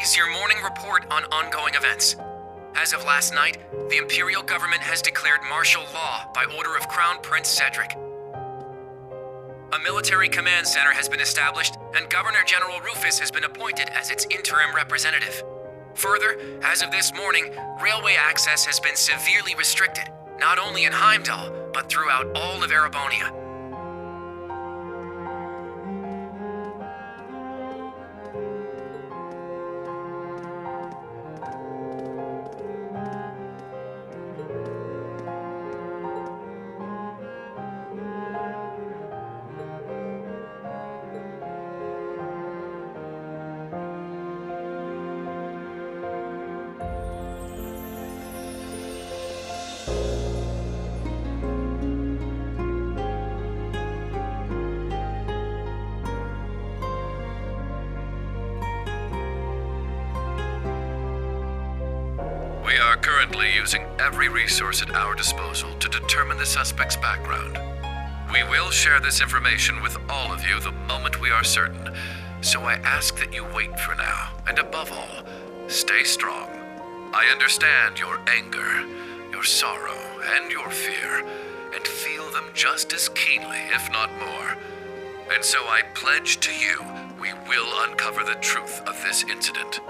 is your morning report on ongoing events. As of last night, the Imperial government has declared martial law by order of Crown Prince Cedric. A military command center has been established, and Governor General Rufus has been appointed as its interim representative. Further, as of this morning, railway access has been severely restricted, not only in Heimdall, but throughout all of Erebonia. We are currently using every resource at our disposal to determine the suspect's background. We will share this information with all of you the moment we are certain, so I ask that you wait for now, and above all, stay strong. I understand your anger, your sorrow, and your fear, and feel them just as keenly, if not more. And so I pledge to you, we will uncover the truth of this incident.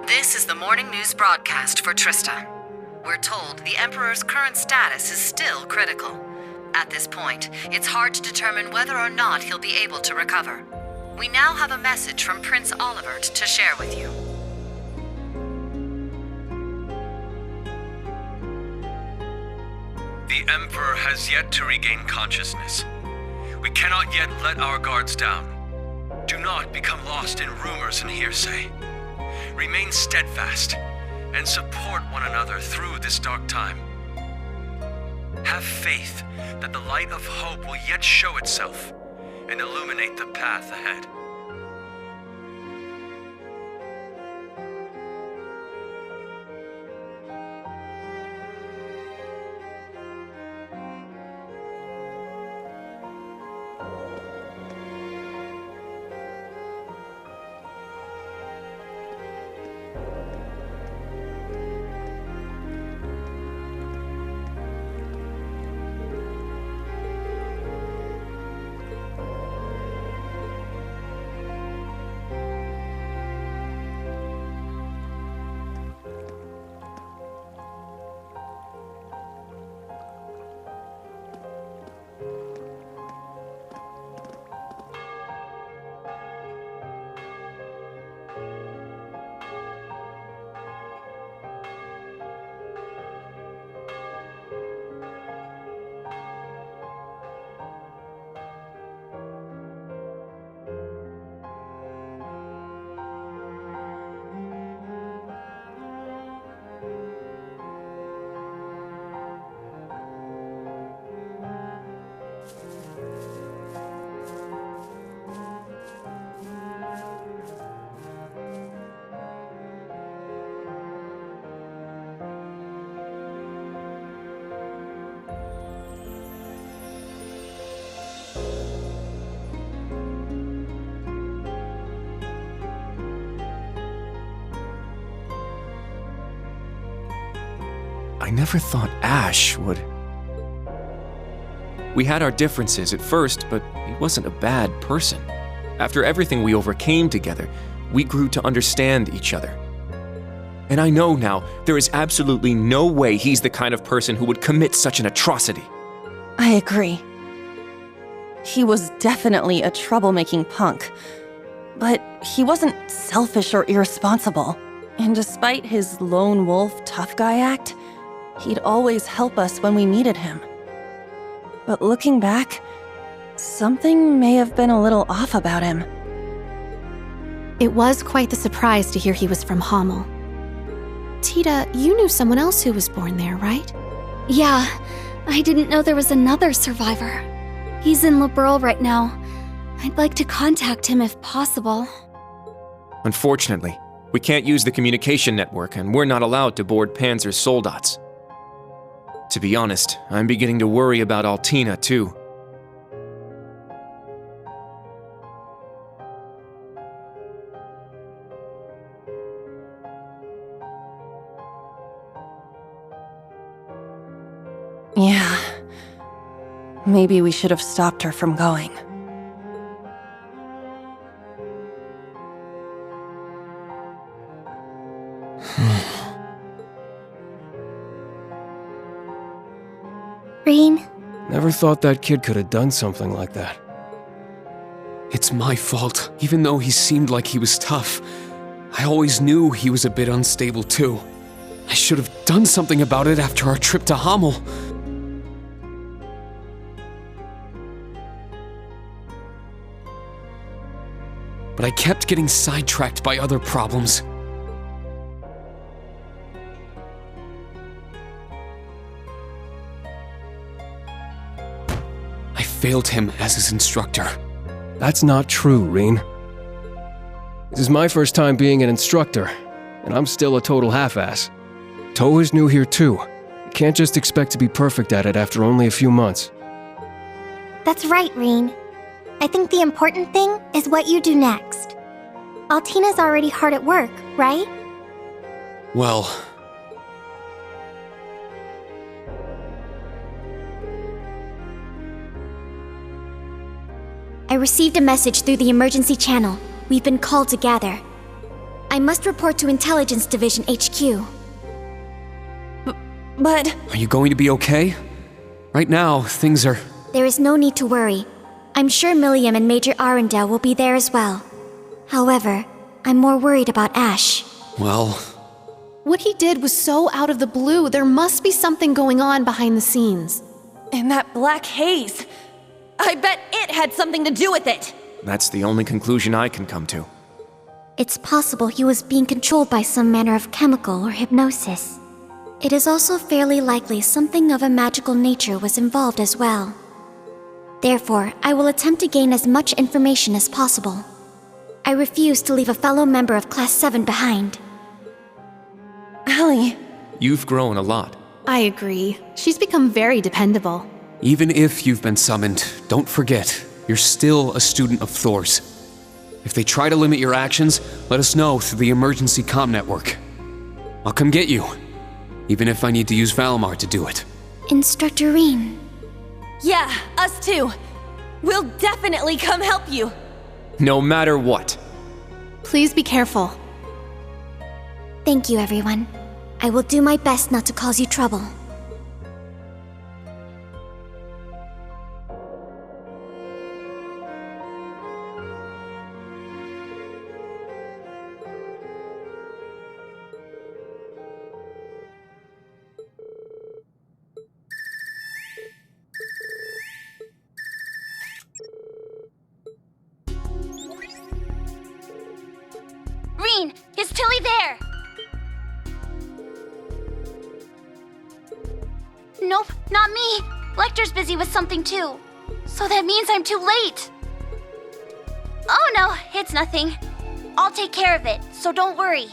This is the morning news broadcast for Trista. We're told the Emperor's current status is still critical. At this point, it's hard to determine whether or not he'll be able to recover. We now have a message from Prince Olivert to share with you. The Emperor has yet to regain consciousness. We cannot yet let our guards down. Do not become lost in rumors and hearsay. Remain steadfast and support one another through this dark time. Have faith that the light of hope will yet show itself and illuminate the path ahead. I never thought Ash would... We had our differences at first, but he wasn't a bad person. After everything we overcame together, we grew to understand each other. And I know now there is absolutely no way he's the kind of person who would commit such an atrocity. I agree. He was definitely a troublemaking punk, but he wasn't selfish or irresponsible. And despite his lone wolf tough guy act, he'd always help us when we needed him. But looking back, something may have been a little off about him. It was quite the surprise to hear he was from Hamel. Tita, you knew someone else who was born there, right? Yeah, I didn't know there was another survivor. He's in Liberl right now. I'd like to contact him if possible. Unfortunately, we can't use the communication network, and we're not allowed to board Panzer's soldats. To be honest, I'm beginning to worry about Altina, too. Yeah. Maybe we should have stopped her from going. Rean? Never thought that kid could have done something like that. It's my fault, even though he seemed like he was tough. I always knew he was a bit unstable too. I should have done something about it after our trip to Hamel. But I kept getting sidetracked by other problems. I failed him as his instructor. That's not true, Rean. This is my first time being an instructor, and I'm still a total half-ass. Toa is new here too. You can't just expect to be perfect at it after only a few months. That's right, Rean. I think the important thing is what you do next. Altina's already hard at work, right? Well... I received a message through the emergency channel. We've been called to gather. I must report to Intelligence Division HQ. But... Are you going to be okay? Right now, things are... There is no need to worry. I'm sure Milliam and Major Arundel will be there as well. However, I'm more worried about Ash. Well... What he did was so out of the blue. There must be something going on behind the scenes. And that black haze. I bet it had something to do with it. That's the only conclusion I can come to. It's possible he was being controlled by some manner of chemical or hypnosis. It is also fairly likely something of a magical nature was involved as well. Therefore, I will attempt to gain as much information as possible. I refuse to leave a fellow member of Class 7 behind. Allie. You've grown a lot. I agree. She's become very dependable. Even if you've been summoned, don't forget, you're still a student of Thor's. If they try to limit your actions, let us know through the emergency comm network. I'll come get you, even if I need to use Valimar to do it. Instructor Rean. Yeah, us too. We'll definitely come help you. No matter what. Please be careful. Thank you, everyone. I will do my best not to cause you trouble. Rean, is Tilly there? Nope, not me. Lecter's busy with something too. So that means I'm too late. Oh no, it's nothing. I'll take care of it, so don't worry.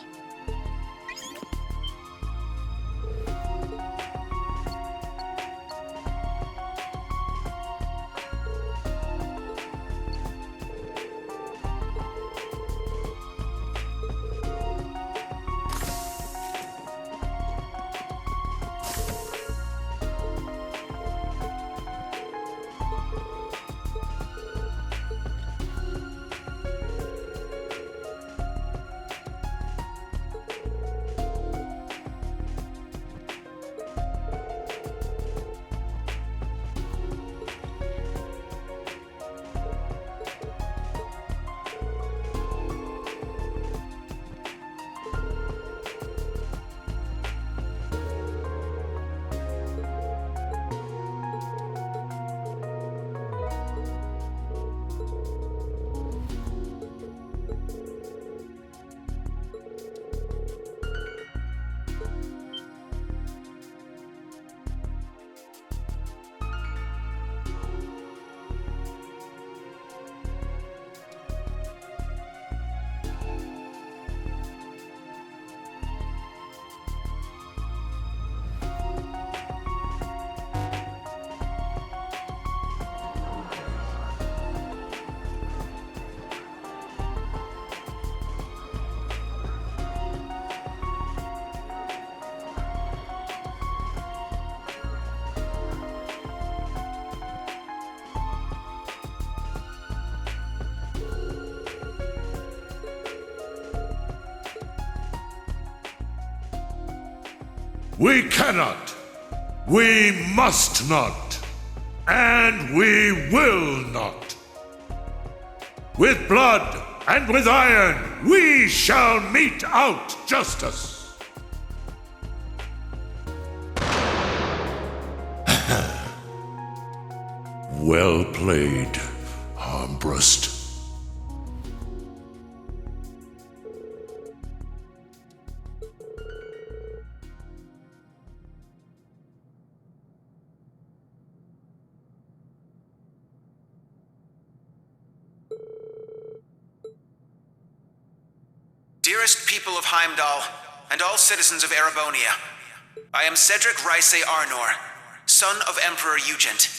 We cannot. We must not. And we will not. With blood and with iron, we shall mete out justice. Well played, Armbrust. Dearest people of Heimdall, and all citizens of Erebonia, I am Cedric Ryse Arnor, son of Emperor Eugent.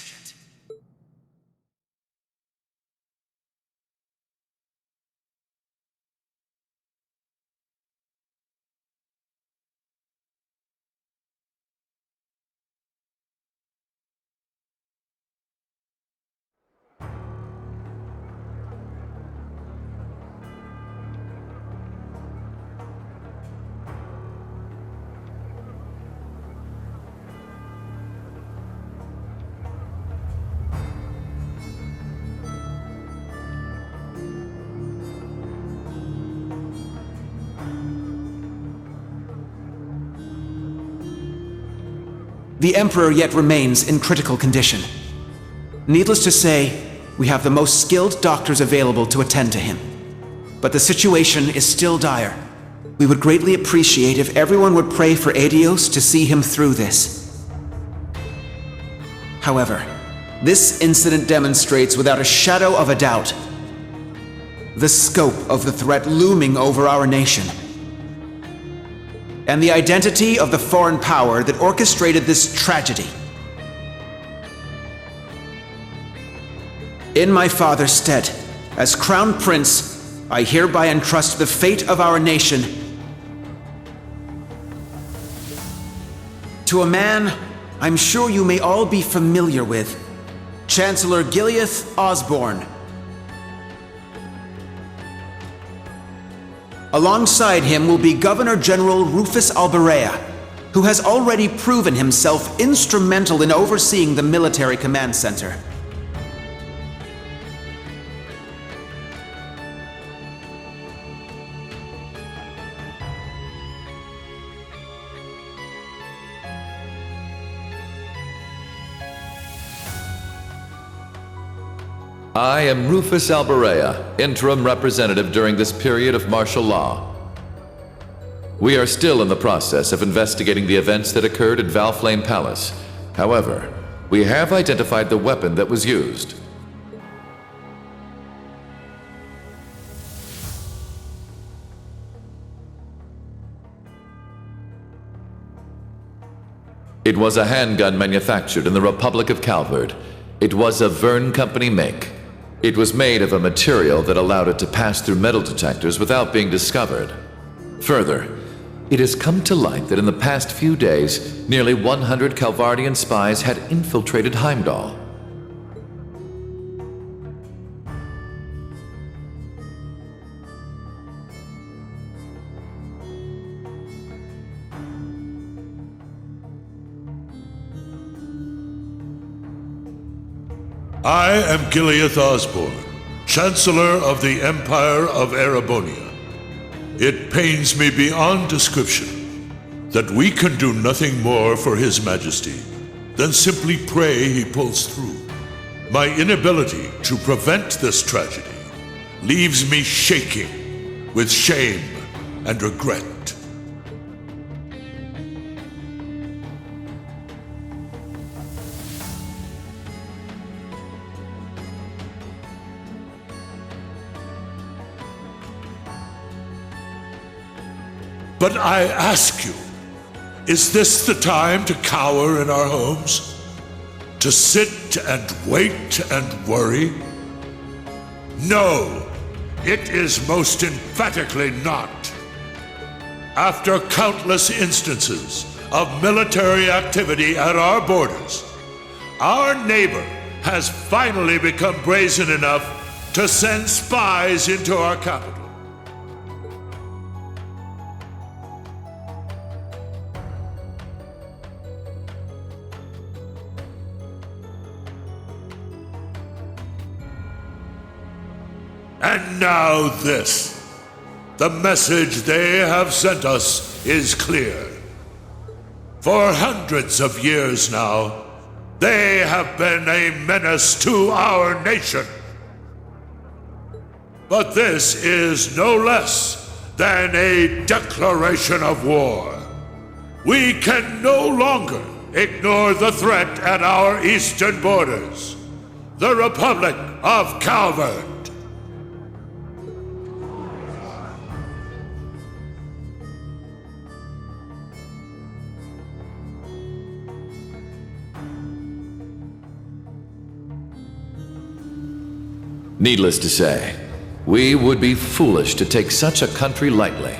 The Emperor yet remains in critical condition. Needless to say, we have the most skilled doctors available to attend to him. But the situation is still dire. We would greatly appreciate if everyone would pray for Aidios to see him through this. However, this incident demonstrates without a shadow of a doubt the scope of the threat looming over our nation, and the identity of the foreign power that orchestrated this tragedy. In my father's stead, as Crown Prince, I hereby entrust the fate of our nation to a man I'm sure you may all be familiar with, Chancellor Gileath Osborne. Alongside him will be Governor General Rufus Alberea, who has already proven himself instrumental in overseeing the military command center. I am Rufus Alberea, interim representative during this period of martial law. We are still in the process of investigating the events that occurred at Valflame Palace. However, we have identified the weapon that was used. It was a handgun manufactured in the Republic of Calvard. It was a Verne Company make. It was made of a material that allowed it to pass through metal detectors without being discovered. Further, it has come to light that in the past few days, nearly 100 Calvardian spies had infiltrated Heimdall. I am Gileath Osborne, Chancellor of the Empire of Erebonia. It pains me beyond description that we can do nothing more for His Majesty than simply pray he pulls through. My inability to prevent this tragedy leaves me shaking with shame and regret. But I ask you, is this the time to cower in our homes? To sit and wait and worry? No, it is most emphatically not. After countless instances of military activity at our borders, our neighbor has finally become brazen enough to send spies into our capital. And now this. The message they have sent us is clear. For hundreds of years now, they have been a menace to our nation. But this is no less than a declaration of war. We can no longer ignore the threat at our eastern borders. The Republic of Calvert. Needless to say, we would be foolish to take such a country lightly.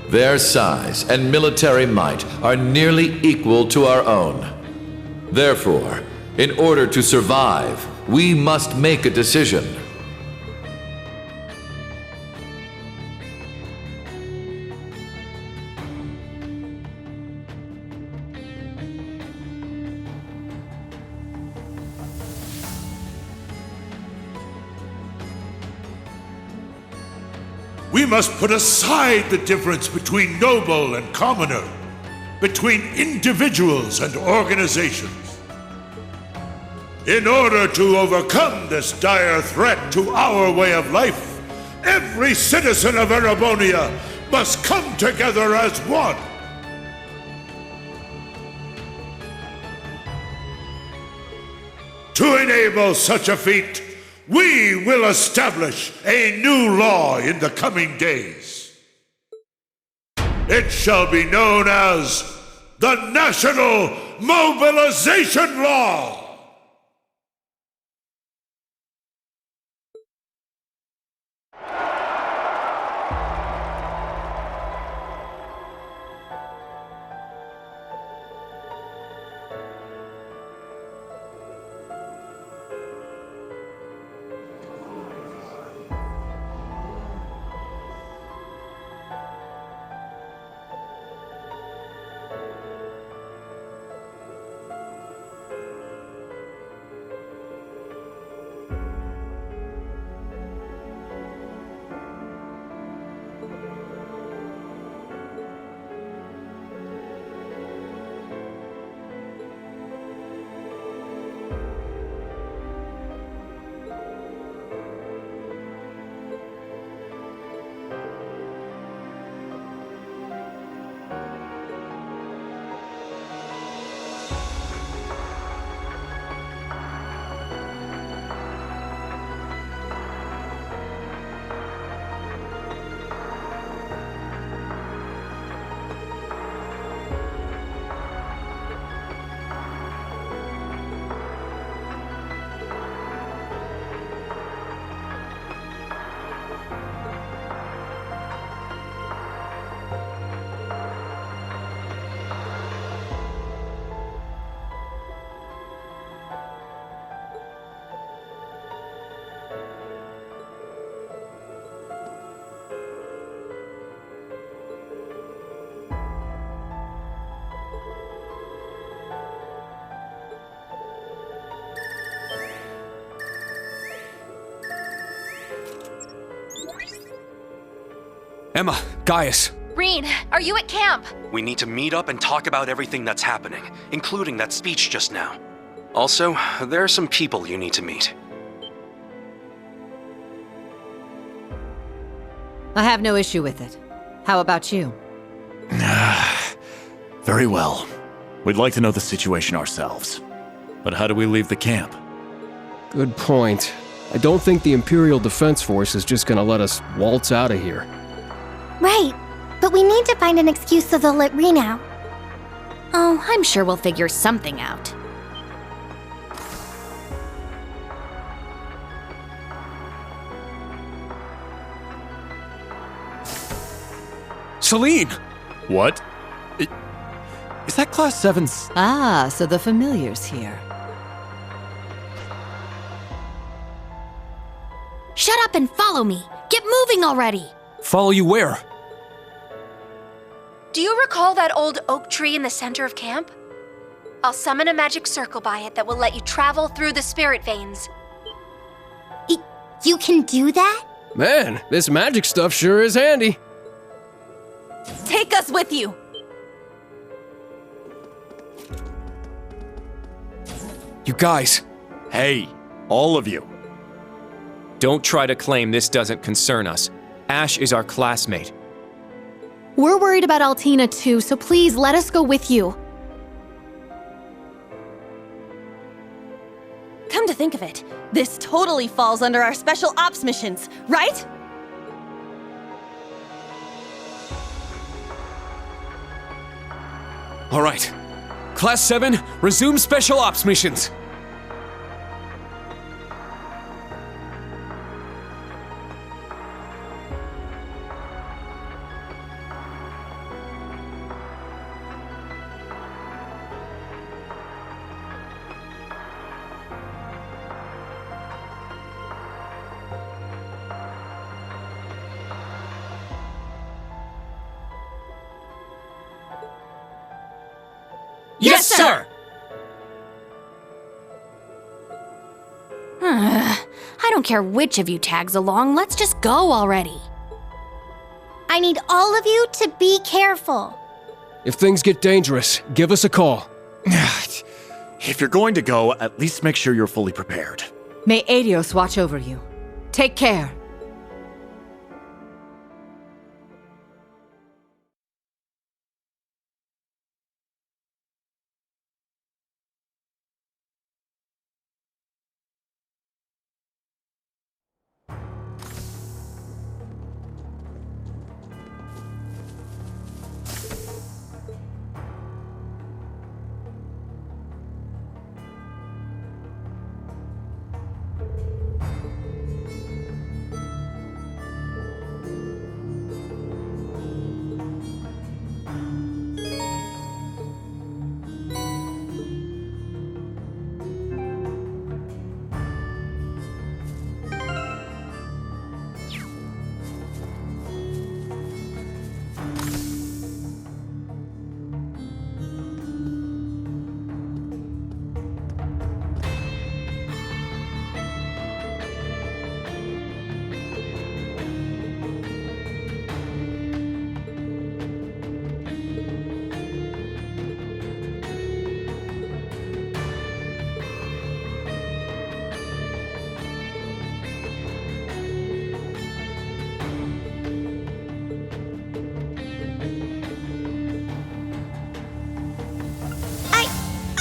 Their size and military might are nearly equal to our own. Therefore, in order to survive, we must make a decision. We must put aside the difference between noble and commoner, between individuals and organizations. In order to overcome this dire threat to our way of life, every citizen of Erebonia must come together as one. To enable such a feat, we will establish a new law in the coming days. It shall be known as the National Mobilization Law. Emma, Gaius. Rean, are you at camp? We need to meet up and talk about everything that's happening, including that speech just now. Also, there are some people you need to meet. I have no issue with it. How about you? Very well. We'd like to know the situation ourselves. But how do we leave the camp? Good point. I don't think the Imperial Defense Force is just gonna let us waltz out of here. Right, but we need to find an excuse so they'll let Rean out. Oh, I'm sure we'll figure something out. Celine! What? Is that Class 7's... Ah, so the familiar's here. Shut up and follow me! Get moving already! Follow you where? Do you recall that old oak tree in the center of camp? I'll summon a magic circle by it that will let you travel through the spirit veins. You can do that? Man, this magic stuff sure is handy. Take us with you! You guys. Hey, all of you. Don't try to claim this doesn't concern us. Ash is our classmate. We're worried about Altina too, so please let us go with you. Come to think of it, this totally falls under our special ops missions, right? All right. Class 7, resume special ops missions. Yes, sir! I don't care which of you tags along, let's just go already. I need all of you to be careful. If things get dangerous, give us a call. If you're going to go, at least make sure you're fully prepared. May Adios watch over you. Take care.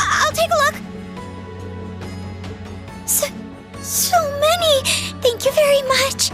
I'll take a look. So many. Thank you very much.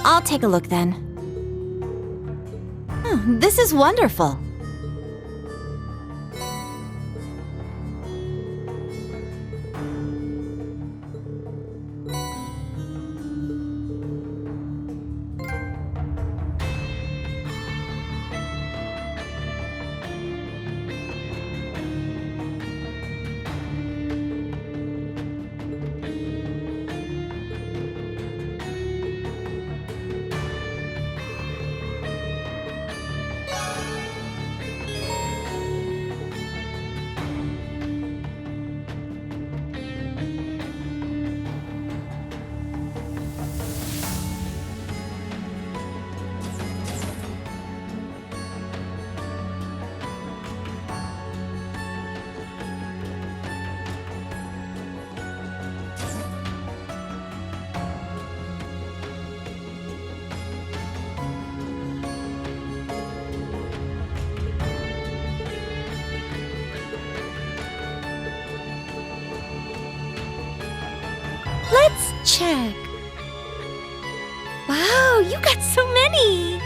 I'll take a look then. This is wonderful. Let's check. Wow, you got so many!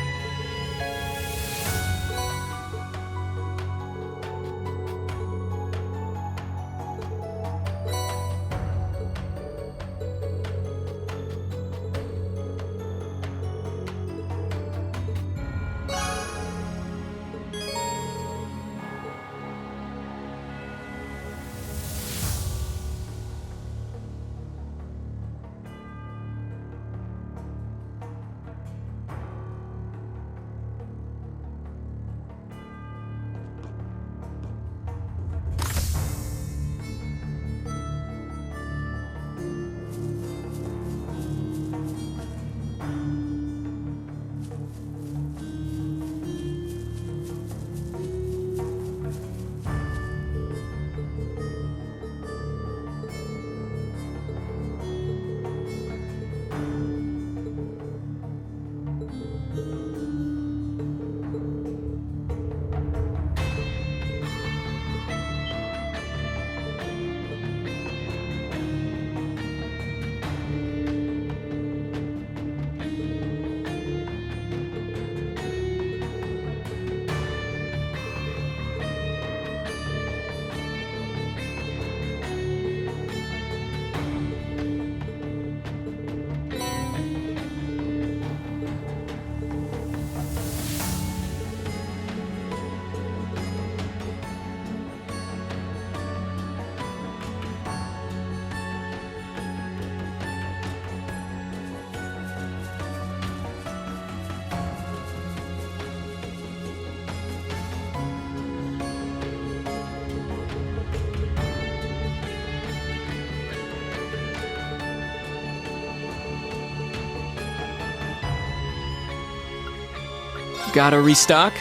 Gotta restock?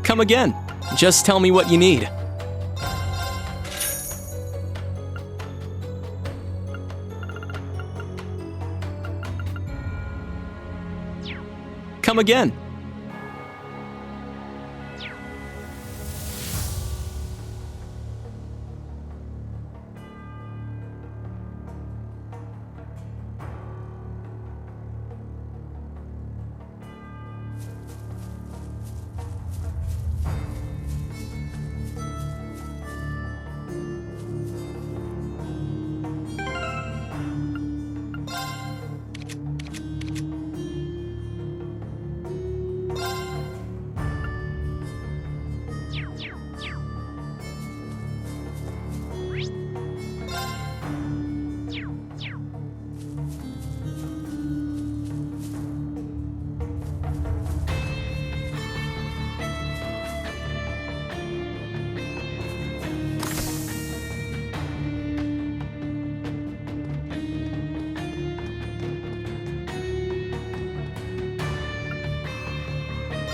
Come again. Just tell me what you need. Come again.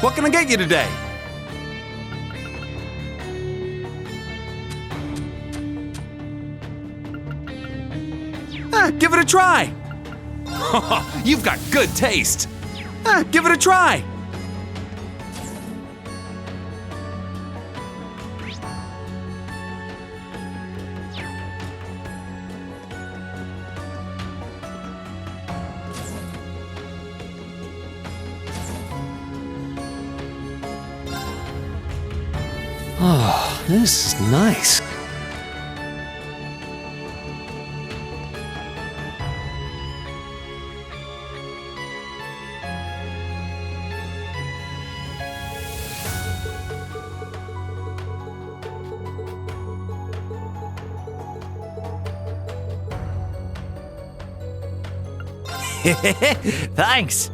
What can I get you today? Give it a try. You've got good taste. Give it a try. Oh, this is nice. Thanks.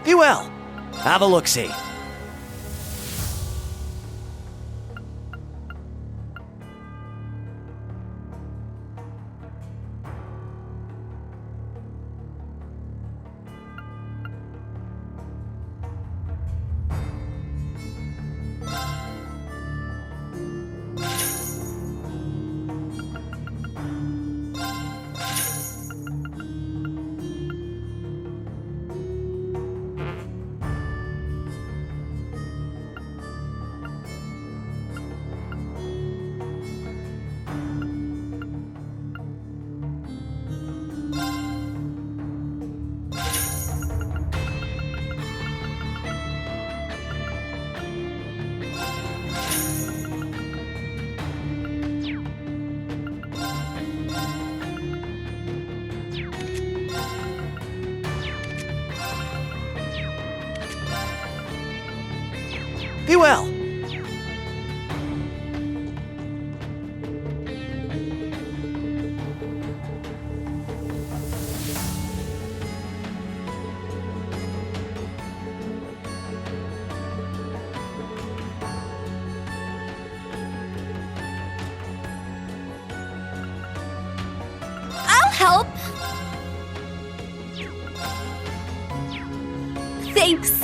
Be well. Have a look-see. Be well. I'll help. Thanks.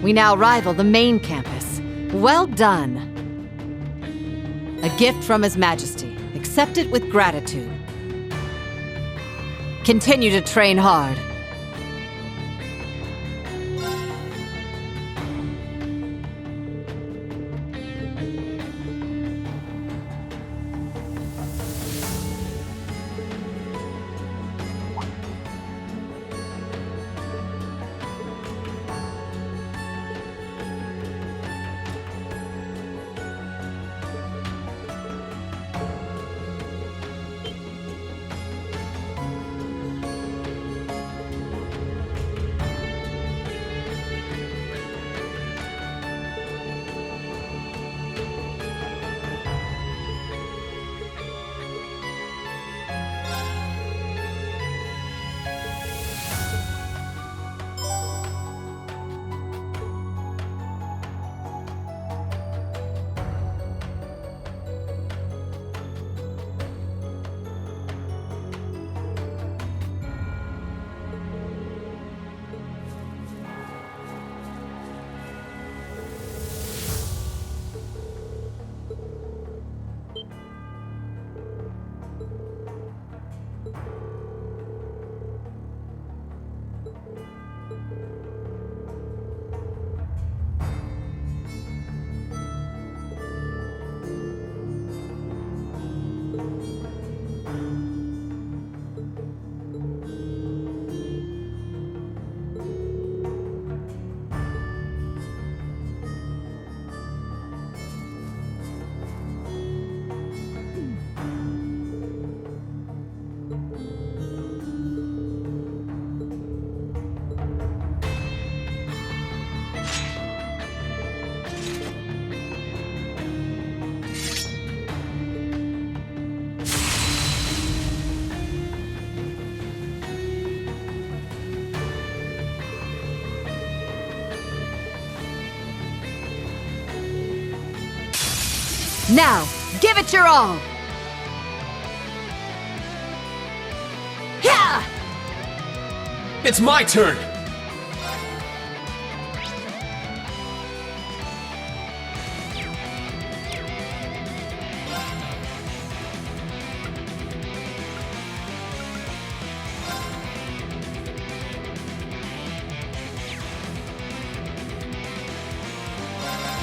We now rival the main campus. Well done. A gift from His Majesty. Accept it with gratitude. Continue to train hard. Now, give it your all! Yeah! It's my turn!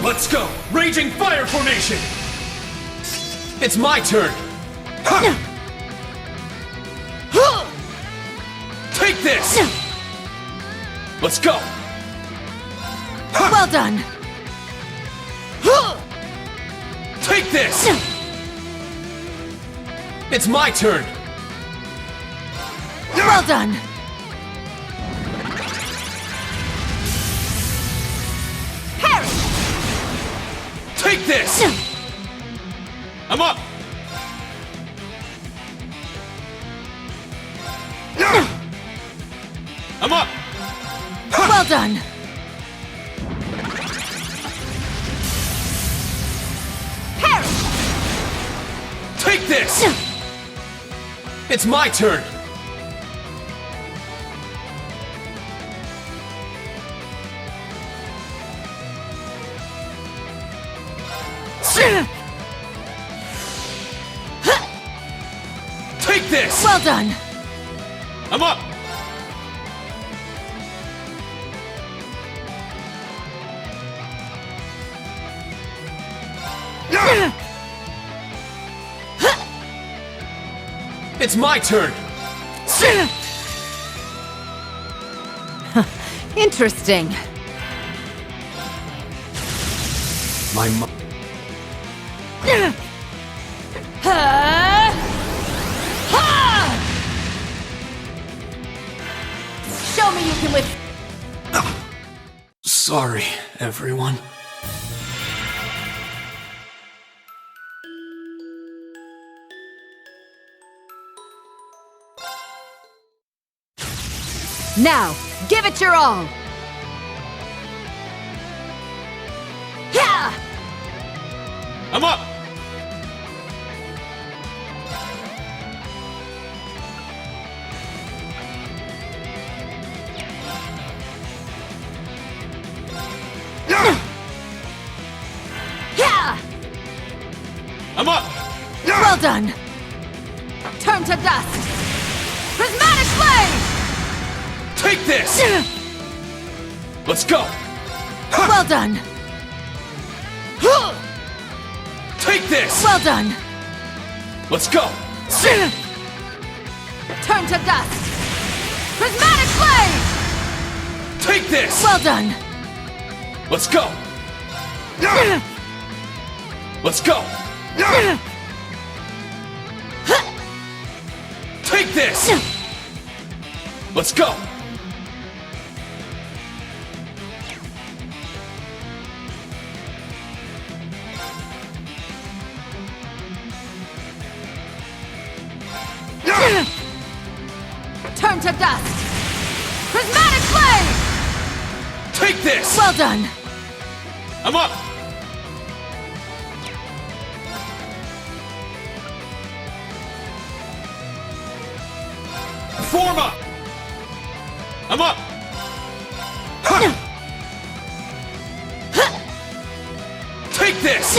Let's go! Raging Fire Formation! It's my turn! Take this! Let's go! Well done! Take this! It's my turn! Well done! Parry! Take this! I'm up! I'm up! Well done! Parry! Take this! It's my turn! Take this! Well done! I'm up! It's my turn! Interesting. My Show me you can with. Sorry, everyone. Now, give it your all! Yeah! I'm up! Yeah! I'm up! Well done! Turn to dust! Prismatic Blade! Take this! Let's go! Well done! Take this! Well done! Let's go! Turn to dust! Prismatic Blade! Take this! Well done! Let's go! Let's go! Take this! Let's go! Turn to dust! Prismatic Blade! Take this! Well done! I'm up! Form up! I'm up! Take this!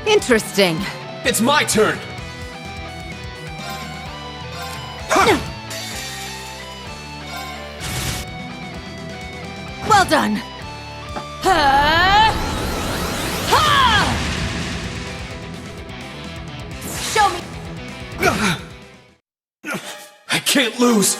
Interesting. It's my turn! Well done! Show me! I can't lose!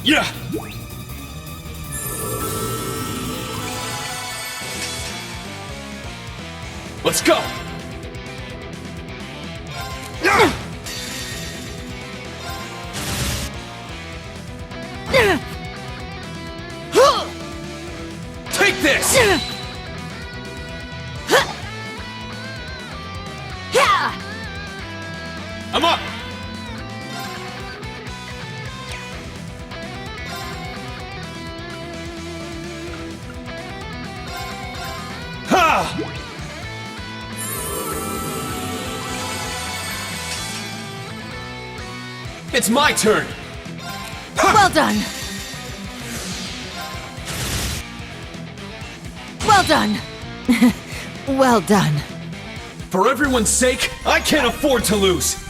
Yeah! Let's go! Take this! I'm up! Ha! It's my turn! Well done! Well done! Well done. For everyone's sake, I can't afford to lose!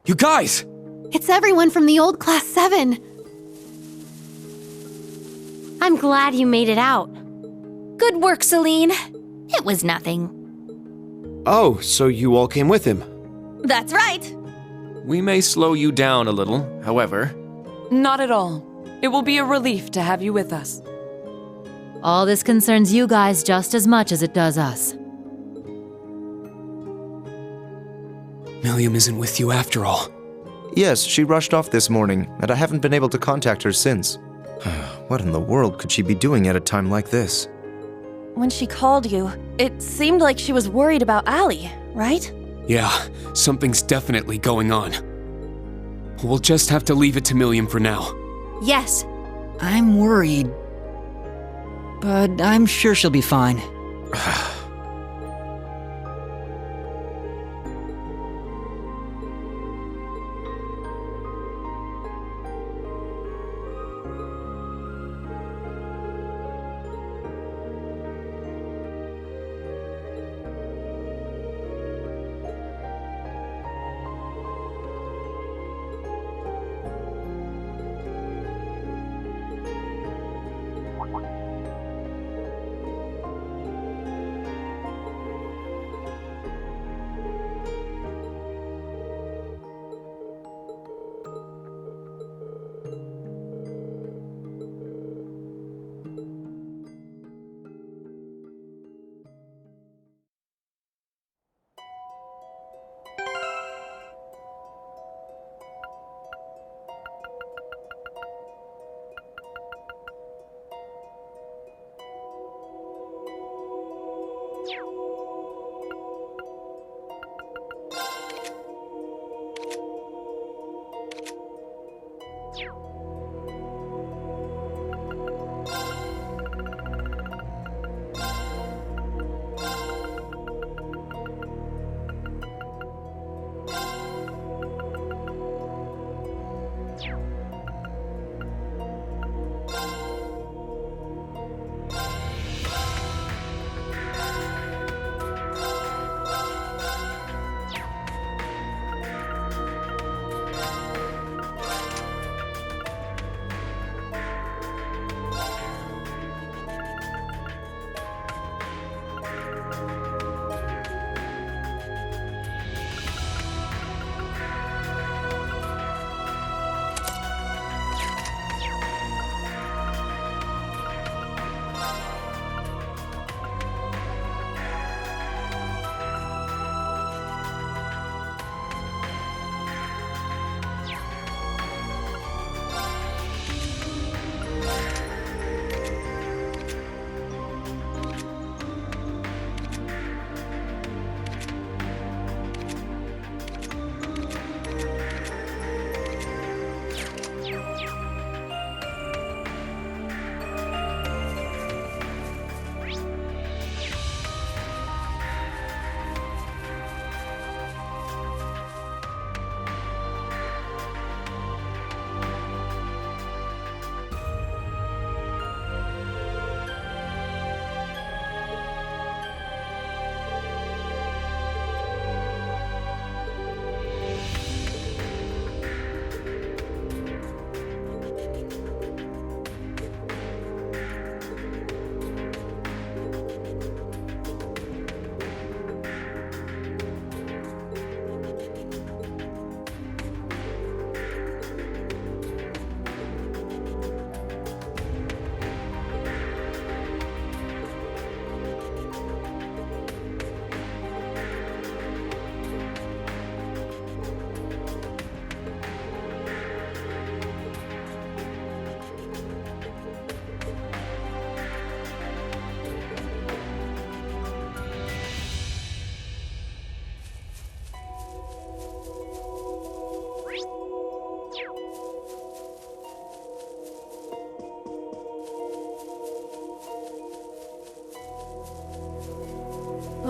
You guys! It's everyone from the old Class 7. I'm glad you made it out. Good work, Celine. It was nothing. Oh, so you all came with him? That's right. We may slow you down a little, however. Not at all. It will be a relief to have you with us. All this concerns you guys just as much as it does us. Milliam isn't with you after all. Yes, she rushed off this morning, and I haven't been able to contact her since. What in the world could she be doing at a time like this? When she called you, it seemed like she was worried about Allie, right? Yeah, something's definitely going on. We'll just have to leave it to Milliam for now. Yes. I'm worried. But I'm sure she'll be fine.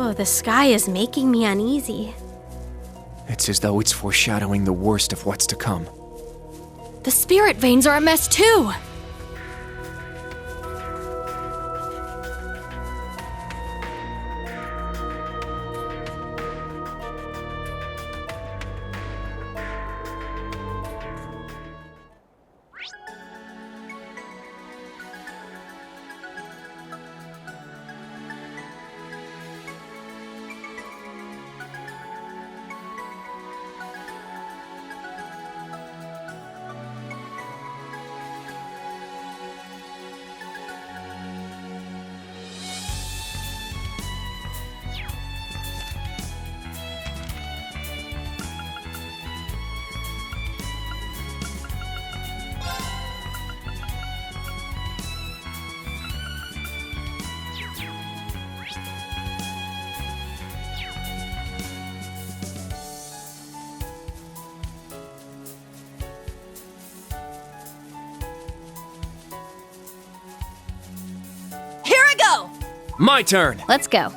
Oh, the sky is making me uneasy. It's as though it's foreshadowing the worst of what's to come. The spirit veins are a mess too! My turn! Let's go.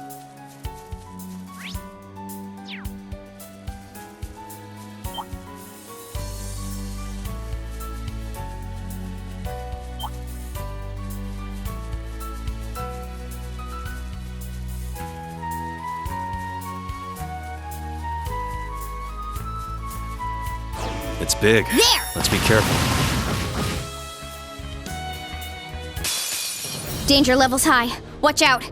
It's big. There! Let's be careful. Danger levels high. Watch out.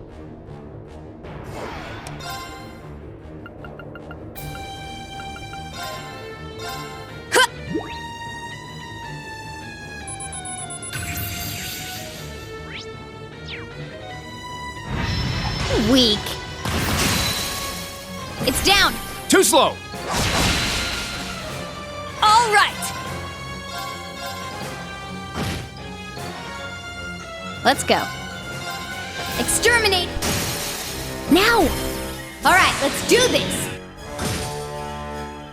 Huh! Weak. It's down. Too slow! All right. Let's go. Exterminate. Now. All right, let's do this.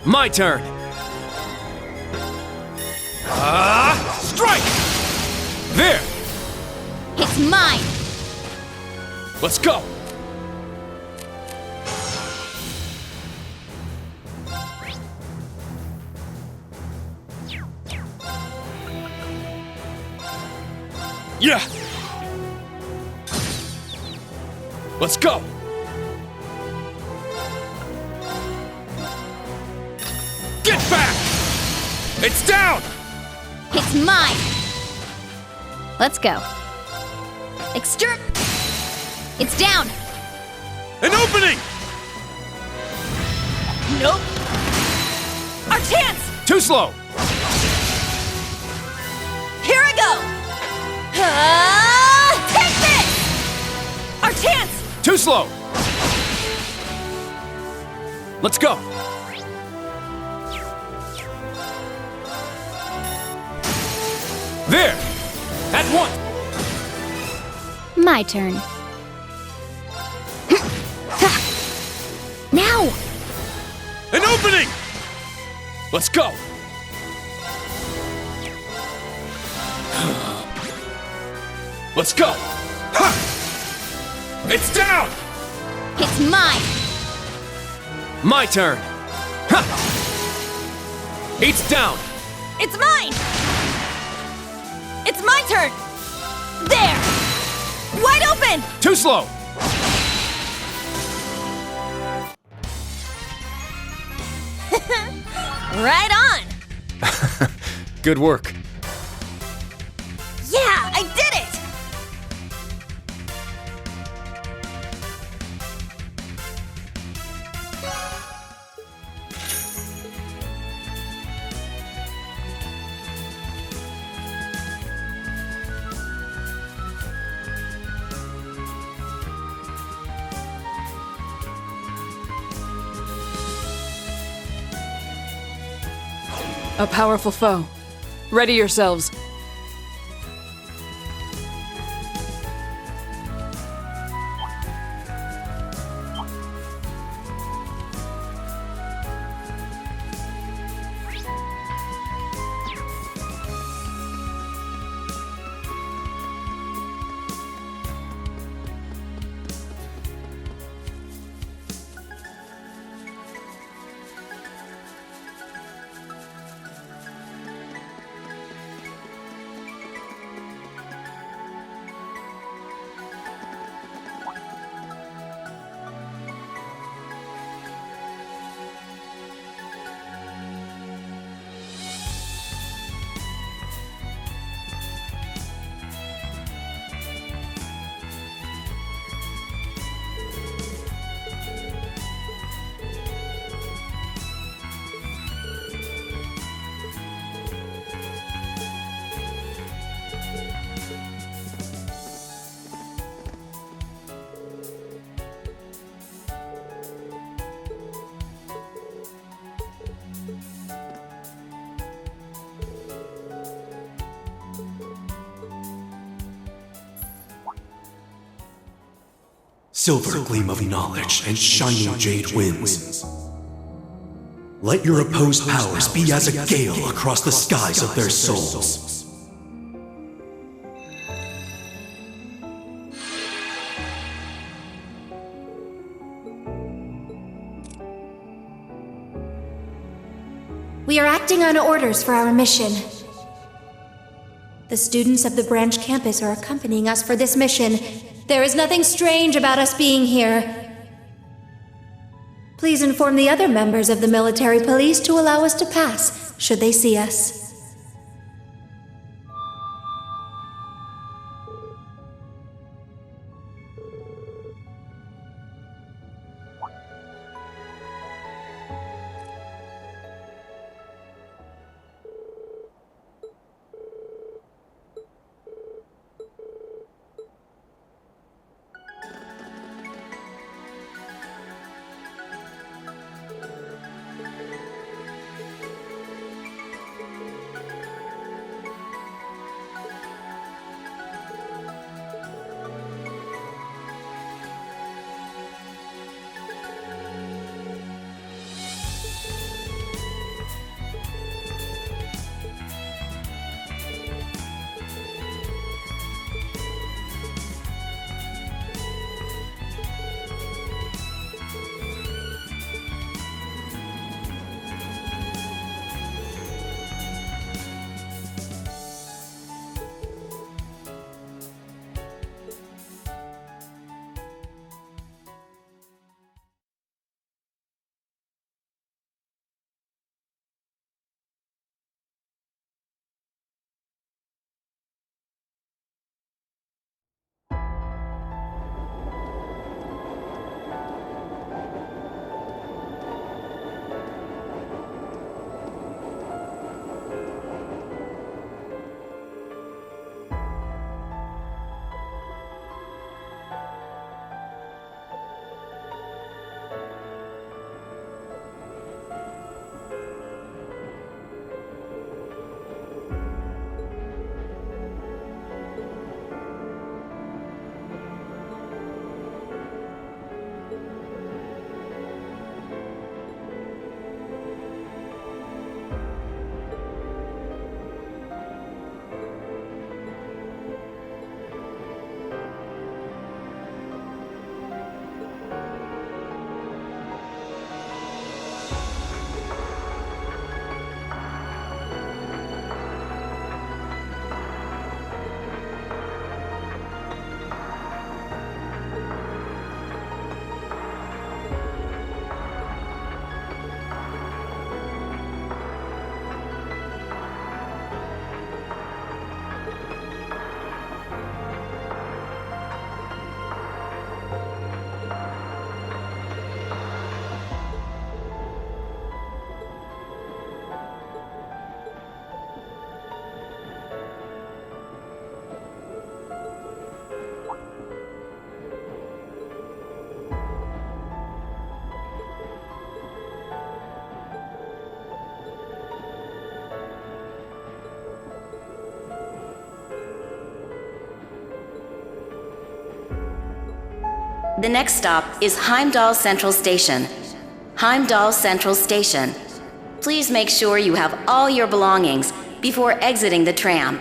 My turn! Strike! There! It's mine. Let's go! Yeah! Let's go! Get back! It's down! It's mine. Let's go. It's down. An opening! Nope. Our chance. Too slow! Here I go. Take this. Our chance. Too slow! Let's go! There! At once! My turn. Now. An opening! Let's go! Let's go! Ha! It's down! It's mine. My turn! Ha! It's down! It's mine. It's my turn. There. Wide open. Too slow! Right on. Good work. Yeah, I did it. A powerful foe. Ready yourselves. Silver gleam of knowledge and shining jade winds. Let your opposed powers be as a gale across the skies of their souls. acting on orders for our mission. The students of the branch campus are accompanying us for this mission. There is nothing strange about us being here. Please inform the other members of the military police to allow us to pass, should they see us. The next stop is Heimdall Central Station. Heimdall Central Station. Please make sure you have all your belongings before exiting the tram.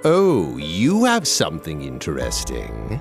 Oh, you have something interesting.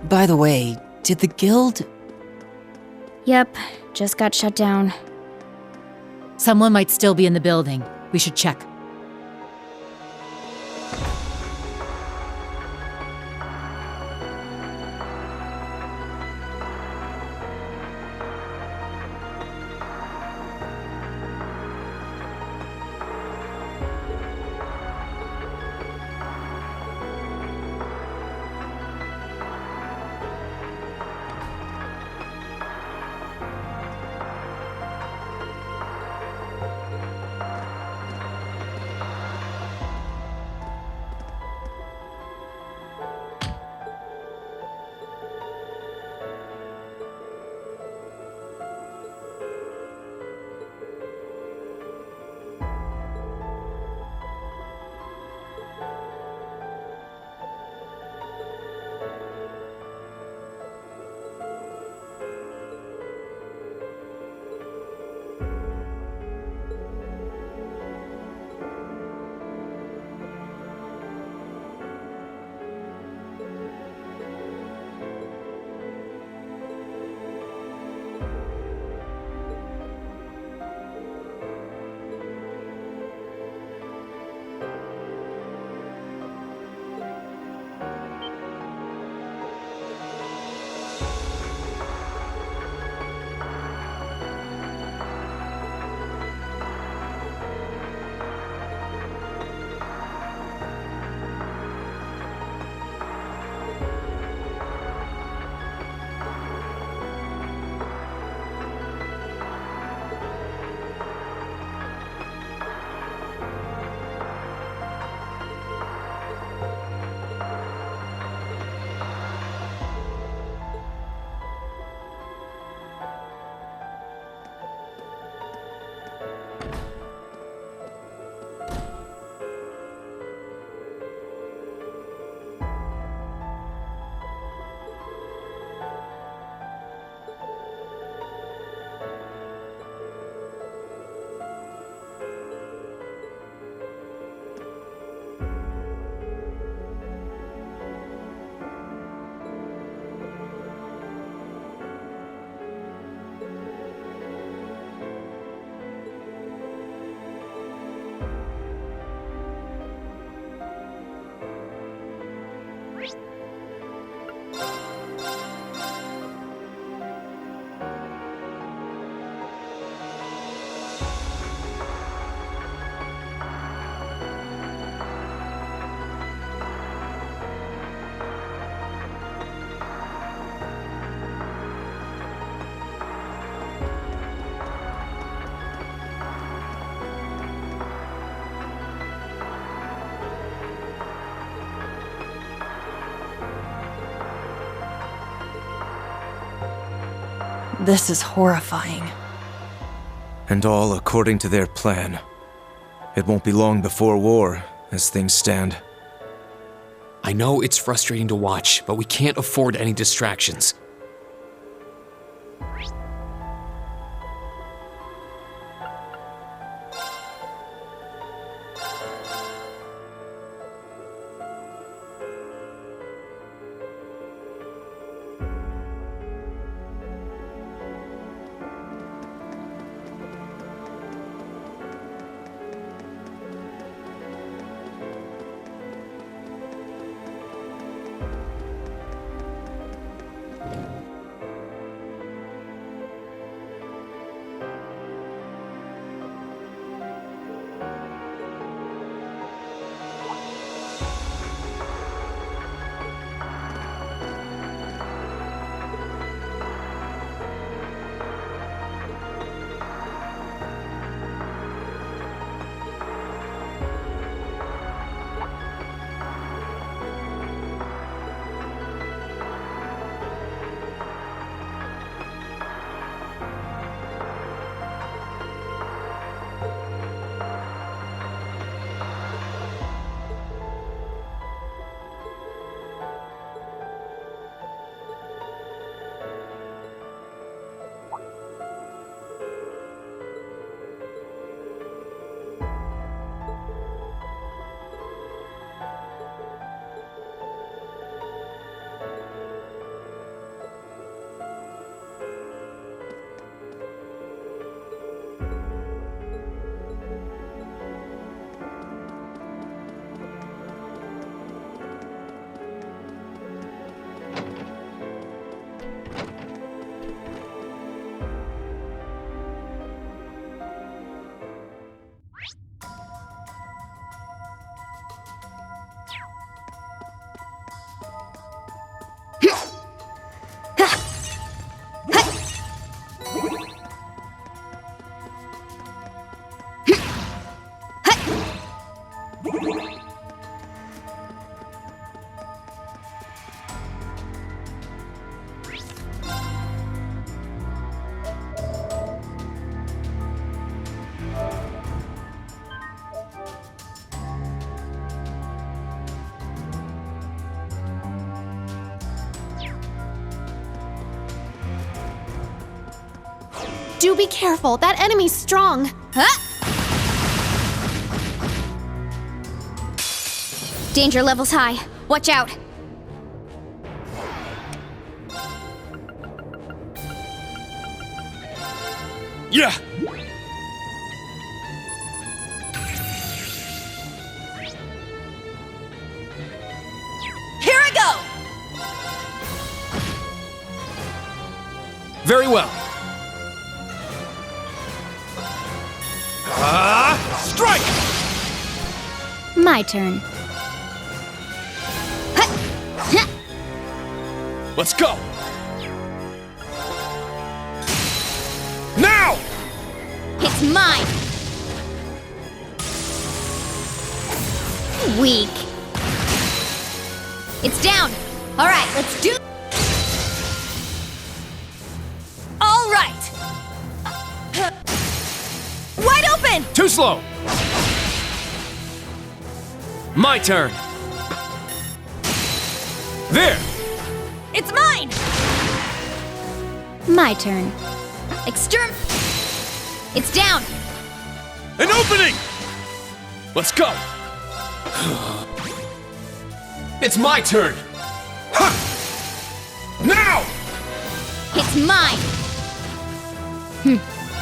By the way, did the guild... Yep, just got shut down. Someone might still be in the building. We should check. This is horrifying. And all according to their plan. It won't be long before war, as things stand. I know it's frustrating to watch, but we can't afford any distractions. Do be careful. That enemy's strong. Huh? Danger level's high. Watch out. Yeah! Here I go! Very well. Strike! My turn. Let's go! Now! It's mine! Weak. It's down! Alright, let's do... Alright! Wide open! Too slow! My turn! There! It's mine! My turn. Exterm... It's down! An opening! Let's go! It's my turn! Now! It's mine!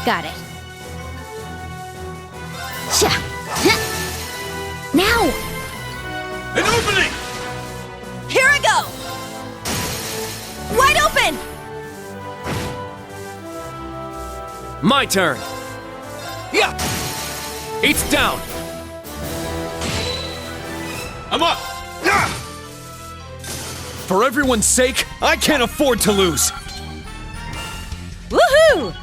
Got it. Sha! Now! An opening! Here I go! Wide open! My turn! Yeah! It's down! I'm up! Yeah! For everyone's sake, I can't afford to lose! Woohoo!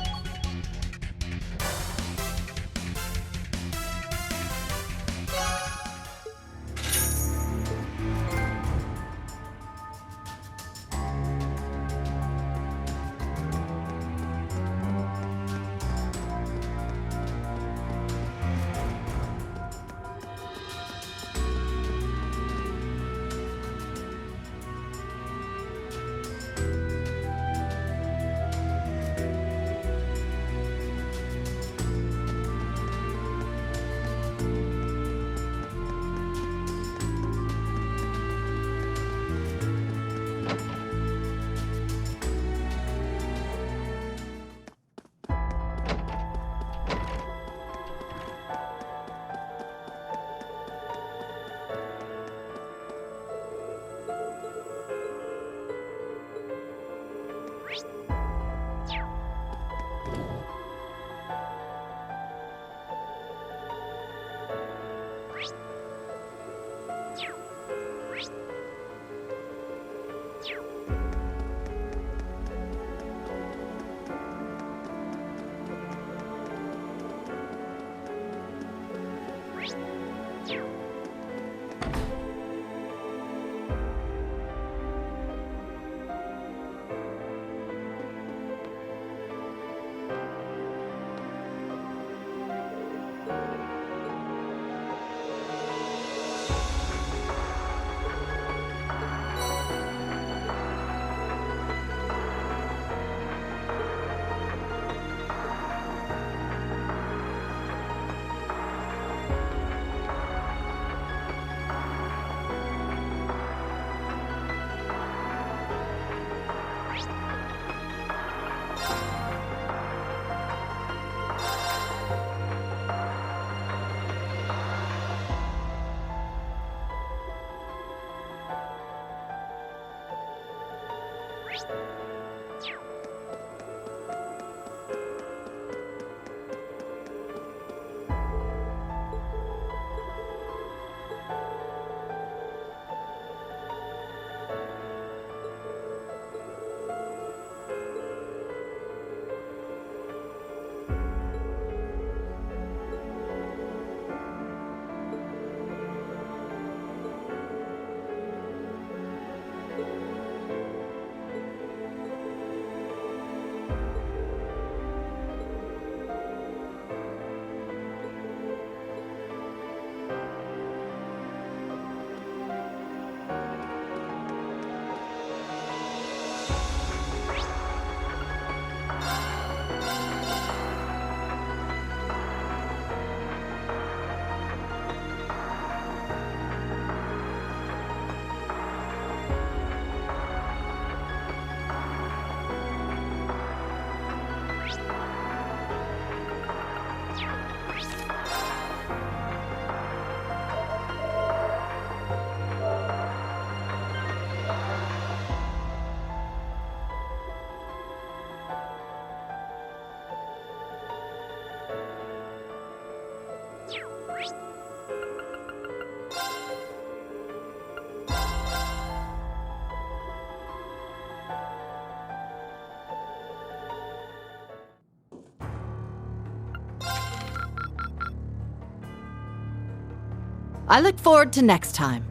I look forward to next time.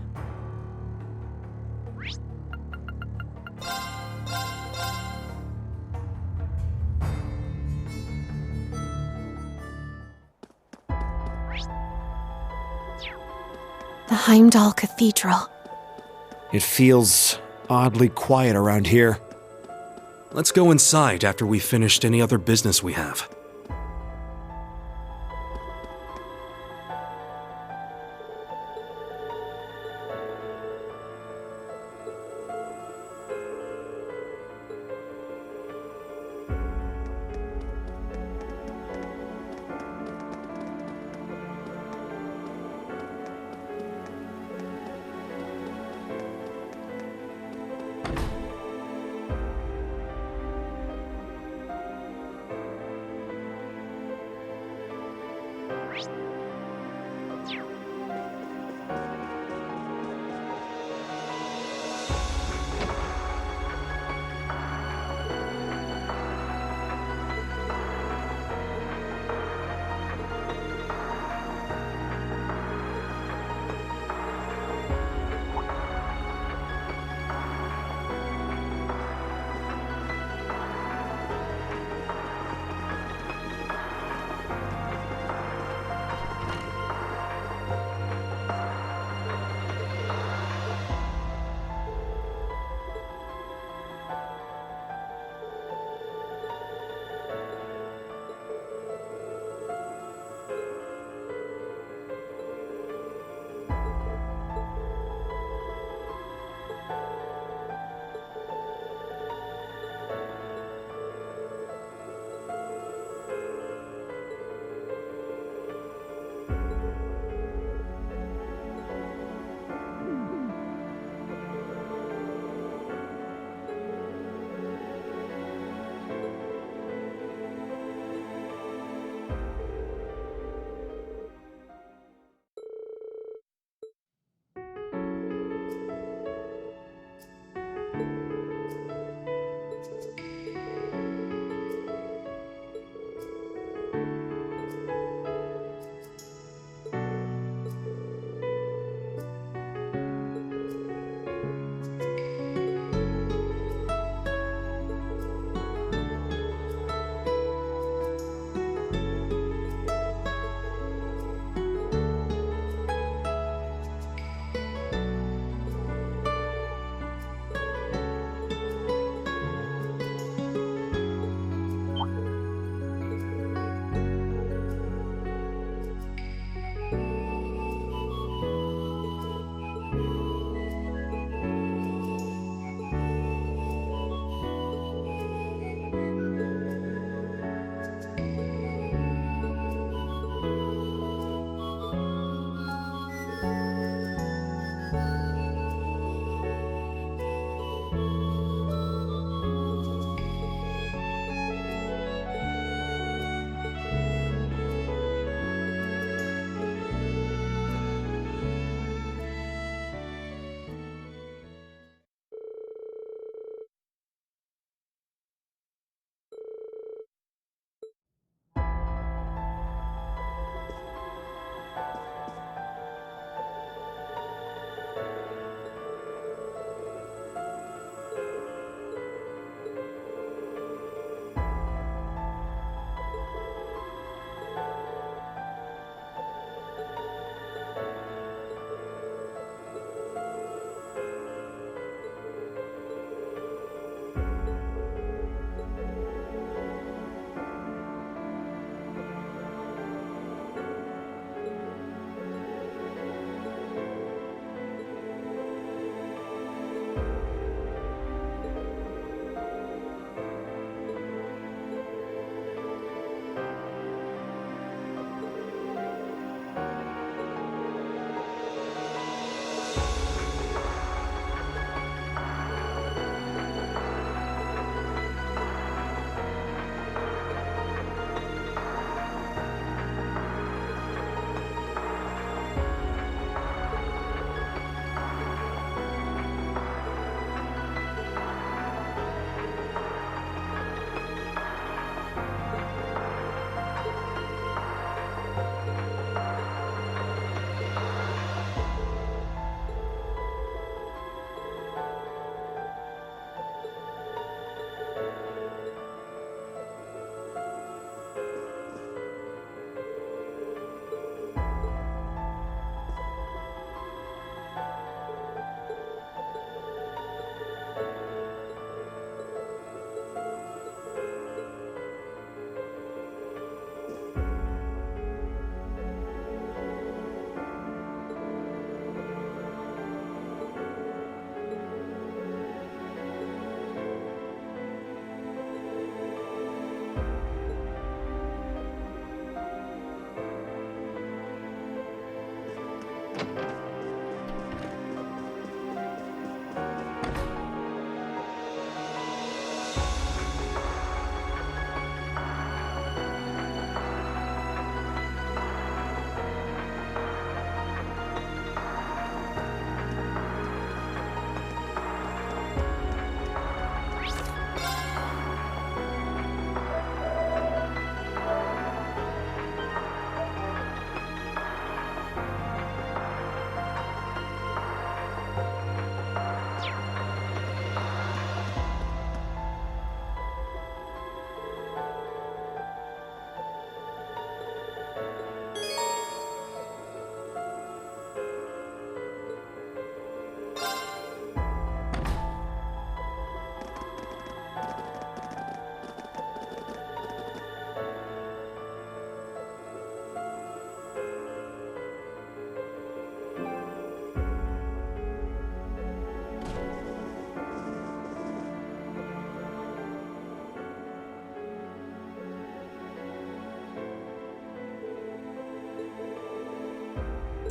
The Heimdall Cathedral. It feels oddly quiet around here. Let's go inside after we've finished any other business we have.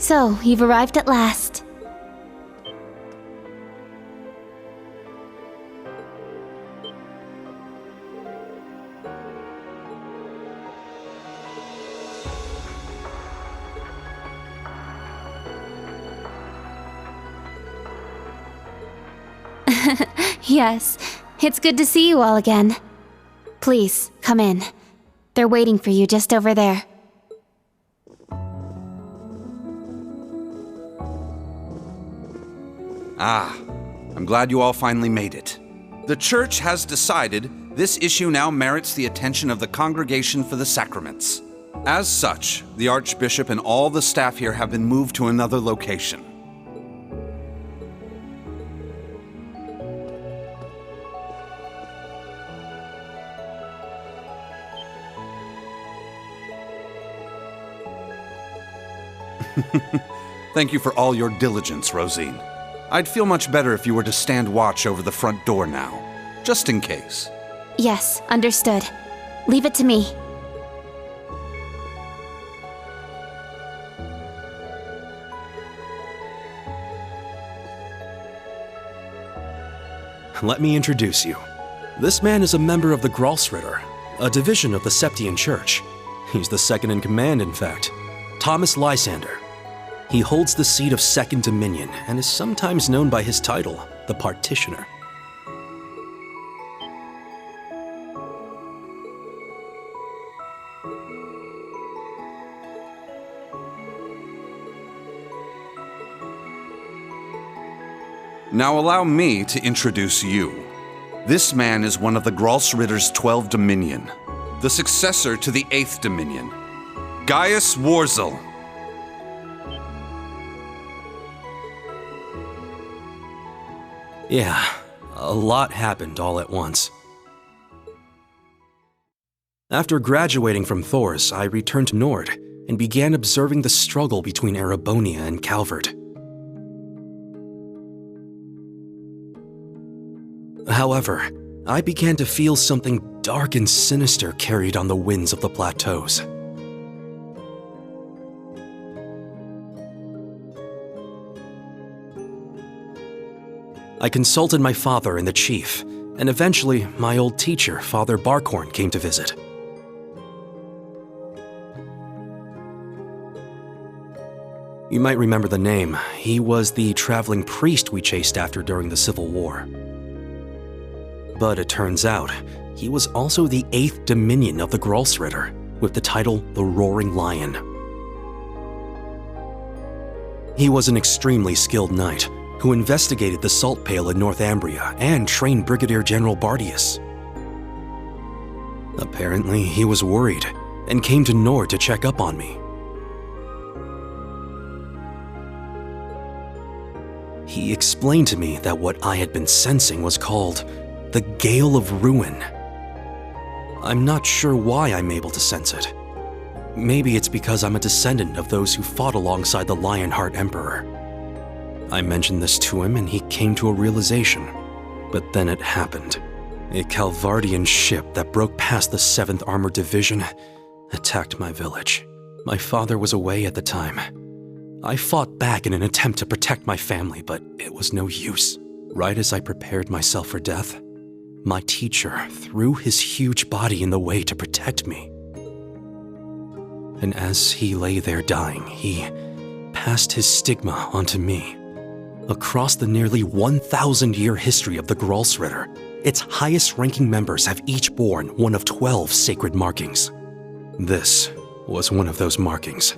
So, you've arrived at last. Yes, it's good to see you all again. Please, come in. They're waiting for you just over there. Ah, I'm glad you all finally made it. The church has decided this issue now merits the attention of the Congregation for the Sacraments. As such, the Archbishop and all the staff here have been moved to another location. Thank you for all your diligence, Rosine. I'd feel much better if you were to stand watch over the front door now, just in case. Yes, understood. Leave it to me. Let me introduce you. This man is a member of the Gralsritter, a division of the Septian Church. He's the second in command, in fact. Thomas Lysander. He holds the seat of Second Dominion and is sometimes known by his title, the Partitioner. Now allow me to introduce you. This man is one of the Gralsritter's 12 Dominion, the successor to the 8th Dominion, Gaius Warzel. Yeah, a lot happened all at once. After graduating from Thors, I returned to Nord and began observing the struggle between Erebonia and Calvard. However, I began to feel something dark and sinister carried on the winds of the plateaus. I consulted my father and the chief, and eventually my old teacher, Father Barkhorn, came to visit. You might remember the name. He was the traveling priest we chased after during the Civil War. But it turns out, he was also the 8th Dominion of the Gralsritter, with the title the Roaring Lion. He was an extremely skilled knight, who investigated the Salt Pale in Northumbria and trained Brigadier General Bardius. Apparently, he was worried and came to Nord to check up on me. He explained to me that what I had been sensing was called the Gale of Ruin. I'm not sure why I'm able to sense it. Maybe it's because I'm a descendant of those who fought alongside the Lionheart Emperor. I mentioned this to him and he came to a realization. But then it happened. A Calvardian ship that broke past the 7th Armored Division attacked my village. My father was away at the time. I fought back in an attempt to protect my family, but it was no use. Right as I prepared myself for death, my teacher threw his huge body in the way to protect me. And as he lay there dying, he passed his stigma onto me. Across the nearly 1,000-year history of the Gralsritter, its highest-ranking members have each borne one of 12 sacred markings. This was one of those markings.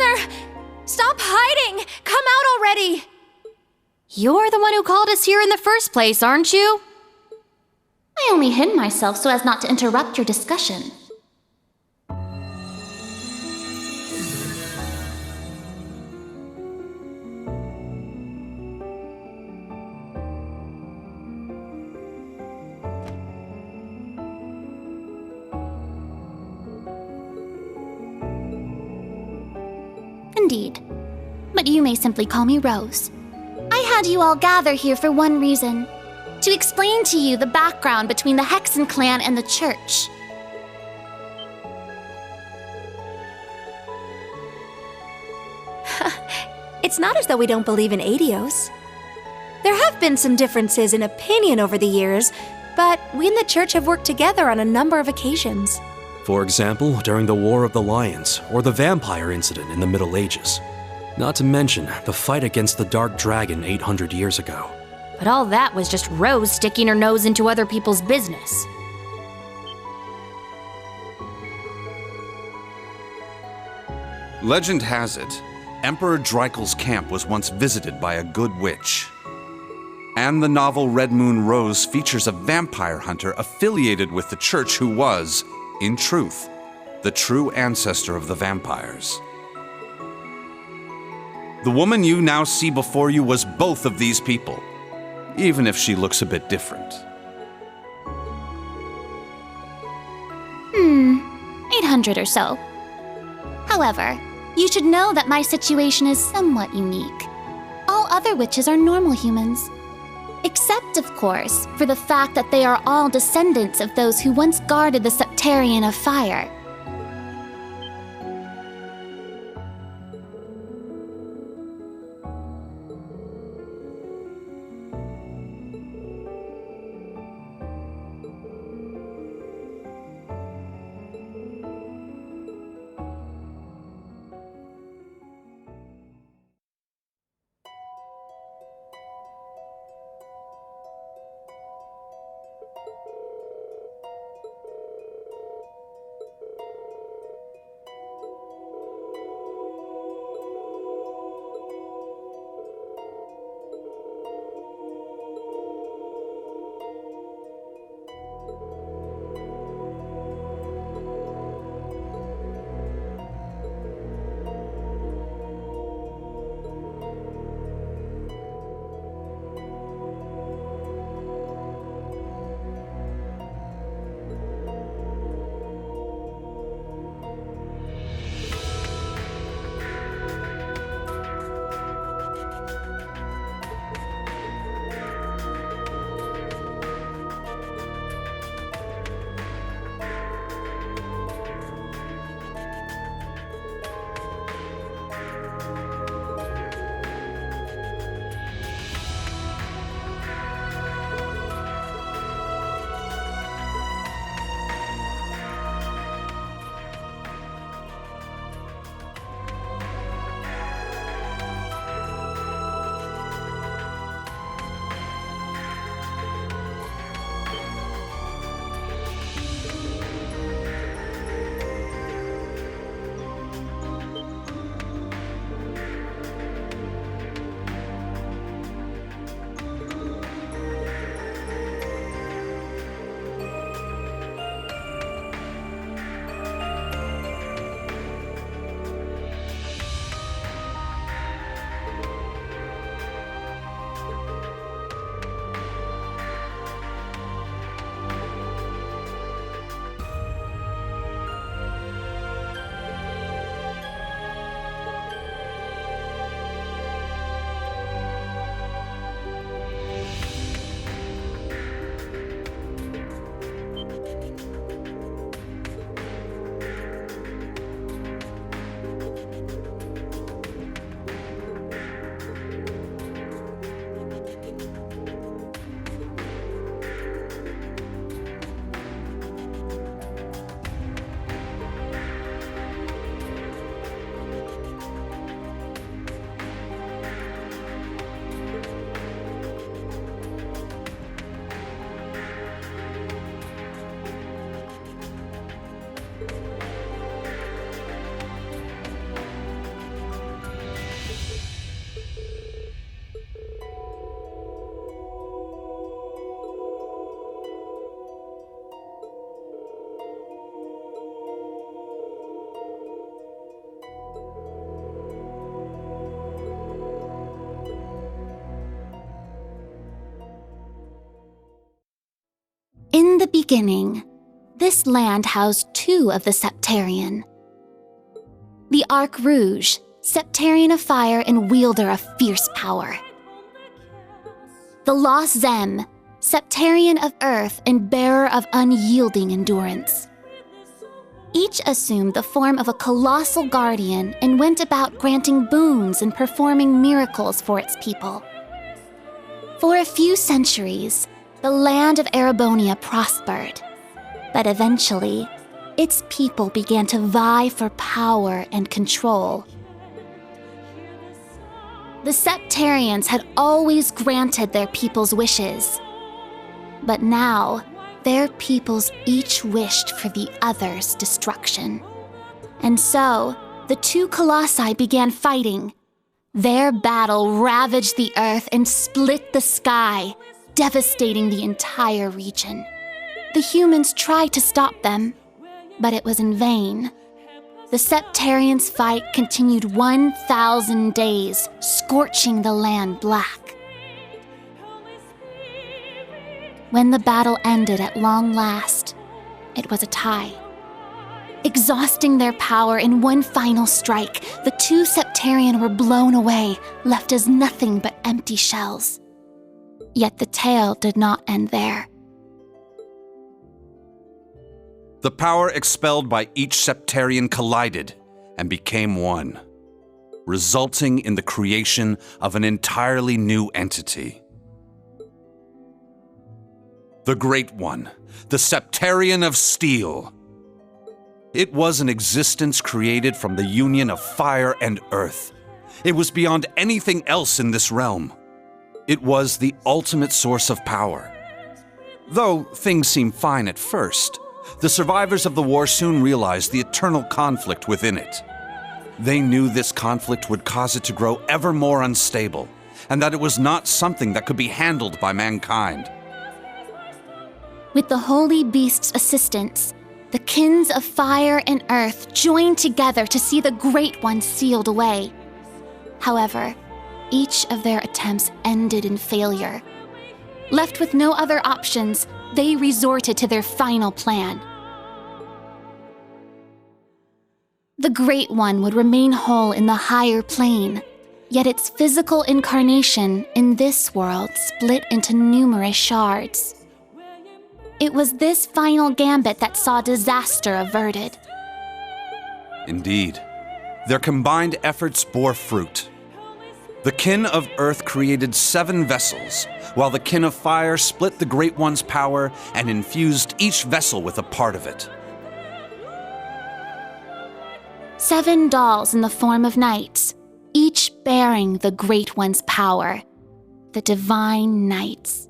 further! Stop hiding! Come out already! You're the one who called us here in the first place, aren't you? I only hid myself so as not to interrupt your discussion. Indeed. But you may simply call me Rose. I had you all gather here for one reason. To explain to you the background between the Hexen clan and the church. It's not as though we don't believe in Adios. There have been some differences in opinion over the years, but we and the church have worked together on a number of occasions. For example, during the War of the Lions, or the vampire incident in the Middle Ages. Not to mention the fight against the Dark Dragon 800 years ago. But all that was just Rose sticking her nose into other people's business. Legend has it, Emperor Dreikel's camp was once visited by a good witch. And the novel Red Moon Rose features a vampire hunter affiliated with the church who was, in truth, the true ancestor of the vampires. The woman you now see before you was both of these people, even if she looks a bit different. 800 or so. However, you should know that my situation is somewhat unique. All other witches are normal humans. Except, of course, for the fact that they are all descendants of those who once guarded the Septarian of Fire. beginning, this land housed 2 of the Septarian. The Arc Rouge, Septarian of fire and wielder of fierce power. The Lost Zem, Septarian of earth and bearer of unyielding endurance. Each assumed the form of a colossal guardian and went about granting boons and performing miracles for its people. For a few centuries, the land of Erebonia prospered, but eventually, its people began to vie for power and control. The Septarians had always granted their people's wishes, but now, their peoples each wished for the other's destruction. And so, the 2 colossi began fighting. Their battle ravaged the earth and split the sky, devastating the entire region. The humans tried to stop them, but it was in vain. The Septarians' fight continued 1,000 days, scorching the land black. When the battle ended at long last, it was a tie. Exhausting their power in one final strike, the 2 Septarian were blown away, left as nothing but empty shells. Yet the tale did not end there. The power expelled by each Septarian collided and became one, resulting in the creation of an entirely new entity. The Great One, the Septarian of Steel. It was an existence created from the union of fire and earth. It was beyond anything else in this realm. It was the ultimate source of power. Though things seemed fine at first, the survivors of the war soon realized the eternal conflict within it. They knew this conflict would cause it to grow ever more unstable, and that it was not something that could be handled by mankind. With the Holy Beast's assistance, the kins of fire and earth joined together to see the Great One sealed away. However, each of their attempts ended in failure. Left with no other options, they resorted to their final plan. The Great One would remain whole in the higher plane, yet its physical incarnation in this world split into numerous shards. It was this final gambit that saw disaster averted. Indeed, their combined efforts bore fruit. The kin of Earth created 7 vessels, while the kin of Fire split the Great One's power and infused each vessel with a part of it. 7 dolls in the form of knights, each bearing the Great One's power, the Divine Knights.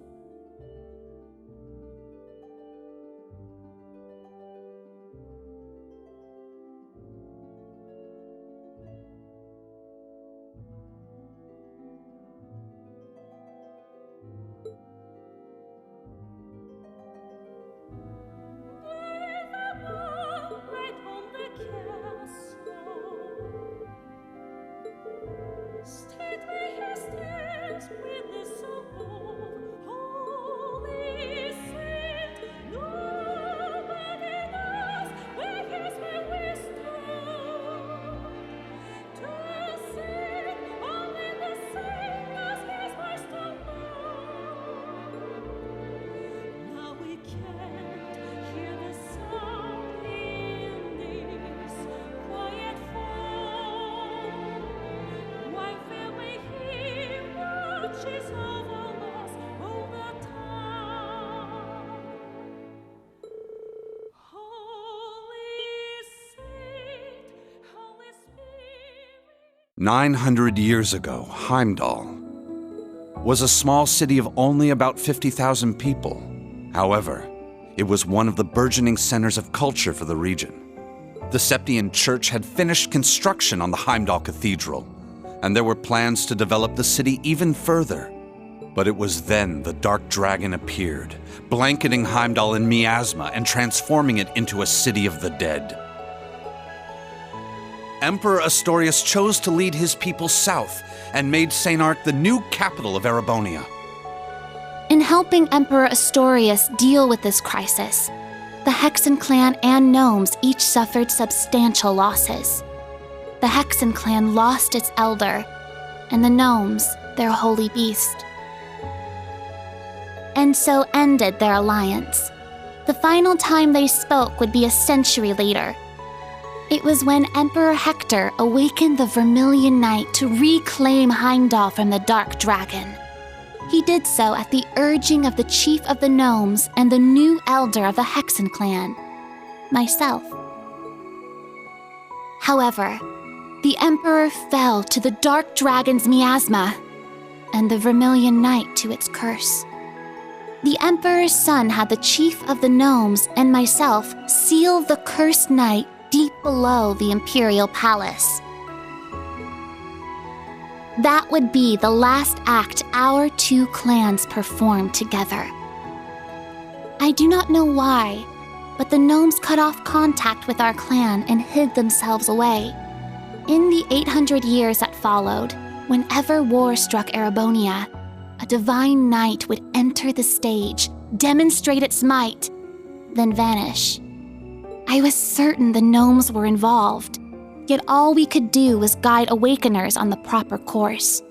"900 years ago, Heimdall was a small city of only about 50,000 people. However, it was one of the burgeoning centers of culture for the region. The Septian Church had finished construction on the Heimdall Cathedral, and there were plans to develop the city even further. But it was then the Dark Dragon appeared, blanketing Heimdall in miasma and transforming it into a city of the dead. Emperor Astorius chose to lead his people south and made St. Arc the new capital of Erebonia. In helping Emperor Astorius deal with this crisis, the Hexen clan and gnomes each suffered substantial losses. The Hexen clan lost its elder, and the gnomes their holy beast. And so ended their alliance. The final time they spoke would be a century later. It was when Emperor Hector awakened the Vermilion Knight to reclaim Heimdall from the Dark Dragon. He did so at the urging of the chief of the gnomes and the new elder of the Hexen clan, myself. However, the Emperor fell to the Dark Dragon's miasma, and the Vermilion Knight to its curse. The Emperor's son had the chief of the gnomes and myself seal the cursed knight deep below the Imperial Palace. That would be the last act our two clans performed together. I do not know why, but the gnomes cut off contact with our clan and hid themselves away. In the 800 years that followed, whenever war struck Erebonia, a divine knight would enter the stage, demonstrate its might, then vanish. I was certain the gnomes were involved, yet all we could do was guide awakeners on the proper course.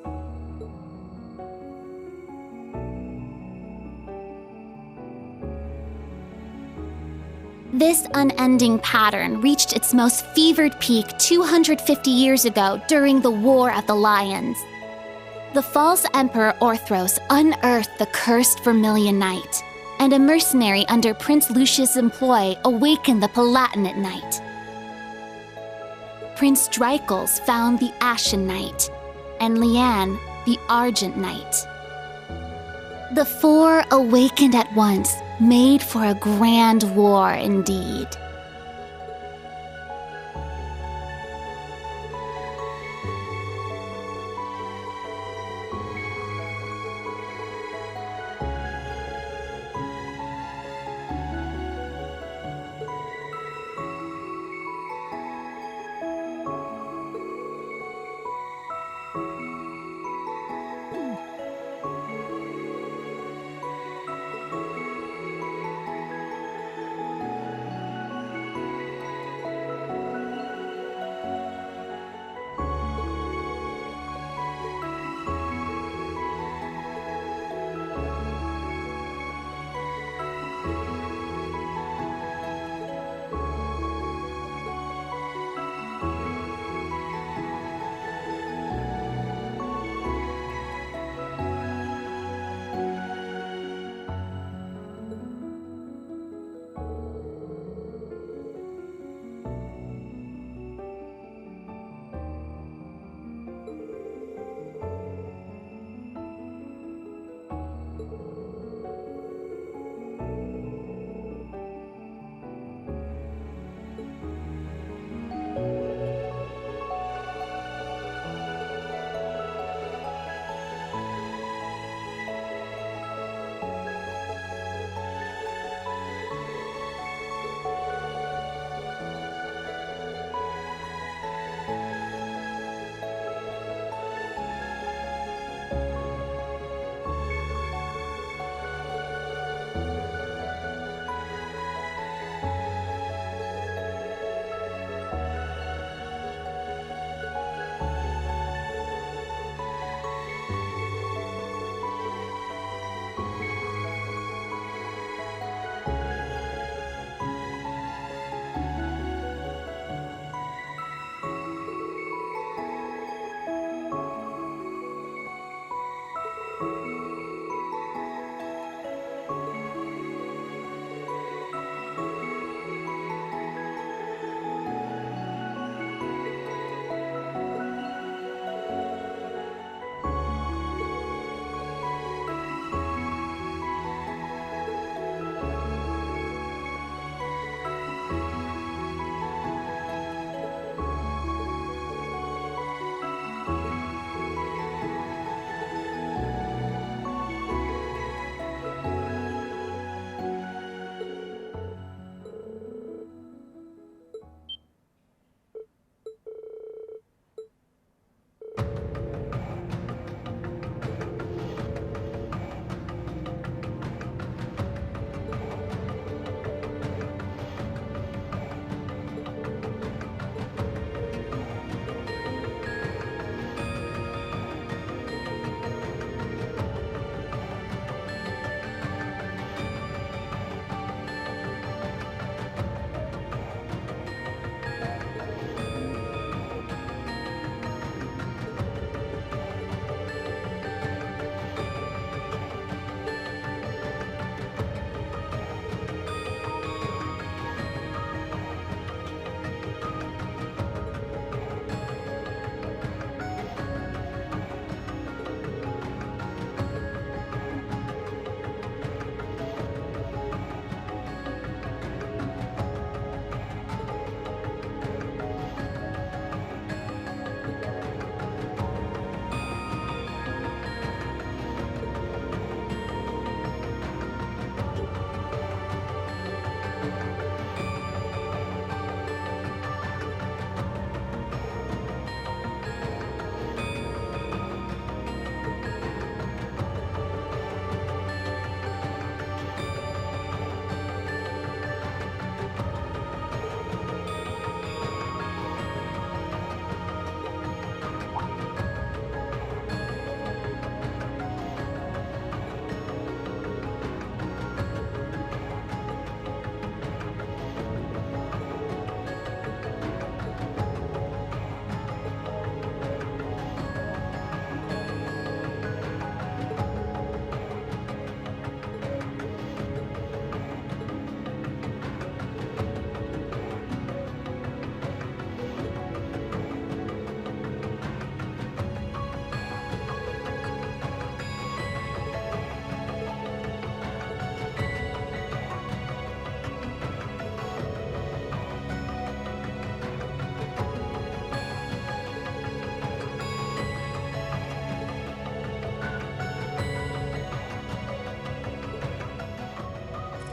This unending pattern reached its most fevered peak 250 years ago during the War of the Lions. The false Emperor Orthros unearthed the cursed Vermilion Knight, and a mercenary under Prince Lucius' employ awakened the Palatinate Knight. Prince Dreichels found the Ashen Knight, and Leanne the Argent Knight. The four awakened at once, made for a grand war indeed.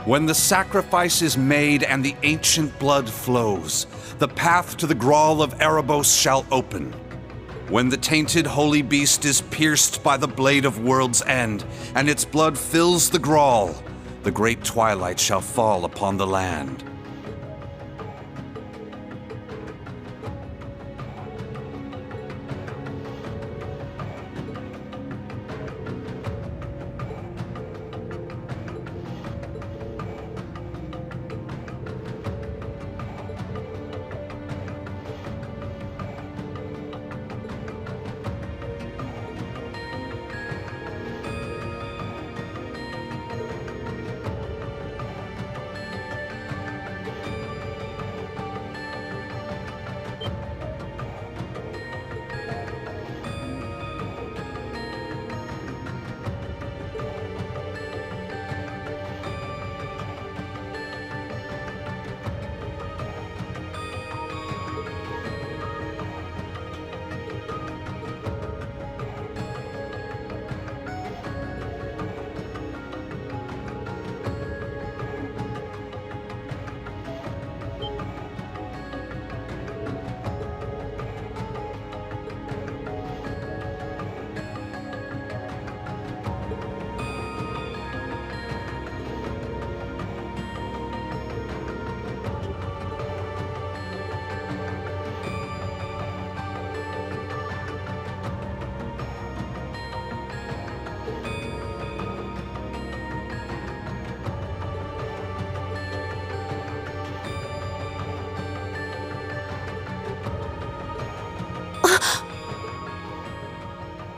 When the sacrifice is made and the ancient blood flows, the path to the Grawl of Erebos shall open. When the tainted holy beast is pierced by the blade of World's End, and its blood fills the Grawl, the great twilight shall fall upon the land.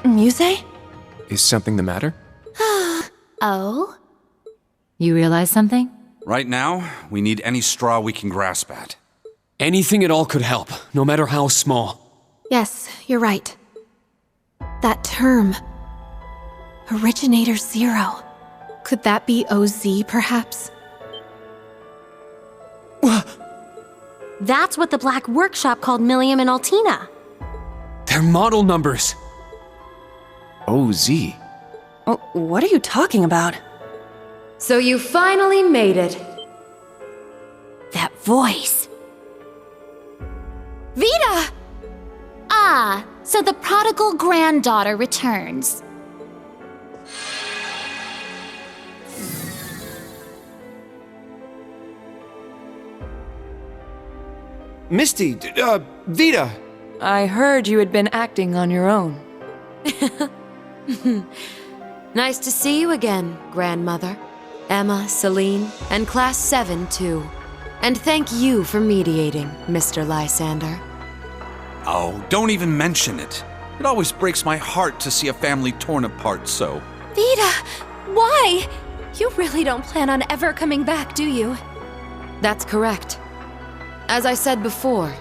Muse? Is something the matter? Oh? You realize something? Right now, we need any straw we can grasp at. Anything at all could help, no matter how small. Yes, you're right. That term. Originator Zero. Could that be OZ, perhaps? That's what the Black Workshop called Millium and Altina. They're model numbers. OZ. What are you talking about? So you finally made it. That voice. Vita! Ah, so the prodigal granddaughter returns. Misty, Vita! I heard you had been acting on your own. Nice to see you again, Grandmother. Emma, Celine, and Class 7 too. And thank you for mediating, Mr. Lysander. Oh, don't even mention it. It always breaks my heart to see a family torn apart so. Vita! Why? You really don't plan on ever coming back, do you? That's correct. As I said before,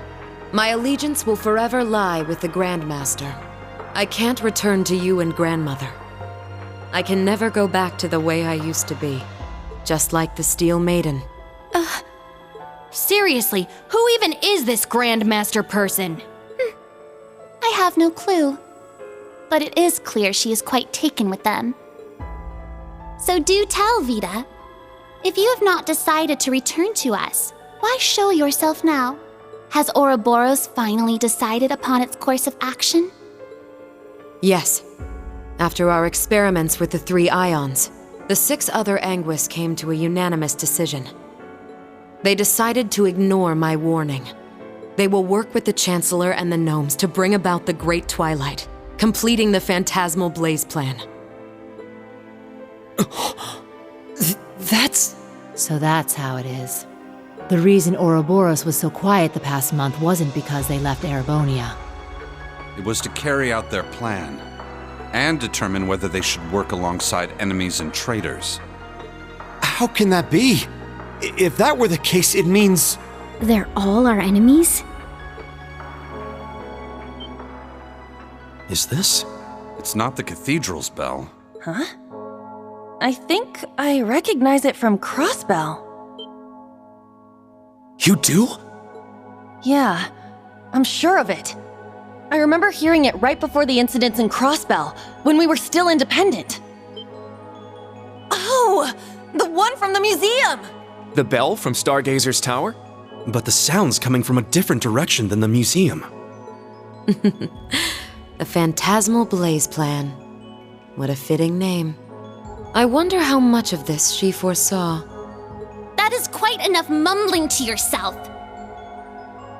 my allegiance will forever lie with the Grandmaster. I can't return to you and Grandmother. I can never go back to the way I used to be. Just like the Steel Maiden. Seriously, who even is this Grandmaster person? I have no clue. But it is clear she is quite taken with them. So do tell, Vita. If you have not decided to return to us, why show yourself now? Has Ouroboros finally decided upon its course of action? Yes. After our experiments with the 3 ions, the 6 other Anguis came to a unanimous decision. They decided to ignore my warning. They will work with the Chancellor and the Gnomes to bring about the Great Twilight, completing the Phantasmal Blaze Plan. So that's how it is. The reason Ouroboros was so quiet the past month wasn't because they left Erebonia. It was to carry out their plan, and determine whether they should work alongside enemies and traitors. How can that be? If that were the case, it means... They're all our enemies? Is this? It's not the cathedral's bell. Huh? I think I recognize it from Crossbell. You do? Yeah, I'm sure of it. I remember hearing it right before the incidents in Crossbell, when we were still independent. Oh! The one from the museum! The bell from Stargazer's tower? But the sound's coming from a different direction than the museum. The Phantasmal Blaze Plan. What a fitting name. I wonder how much of this she foresaw. That is quite enough mumbling to yourself.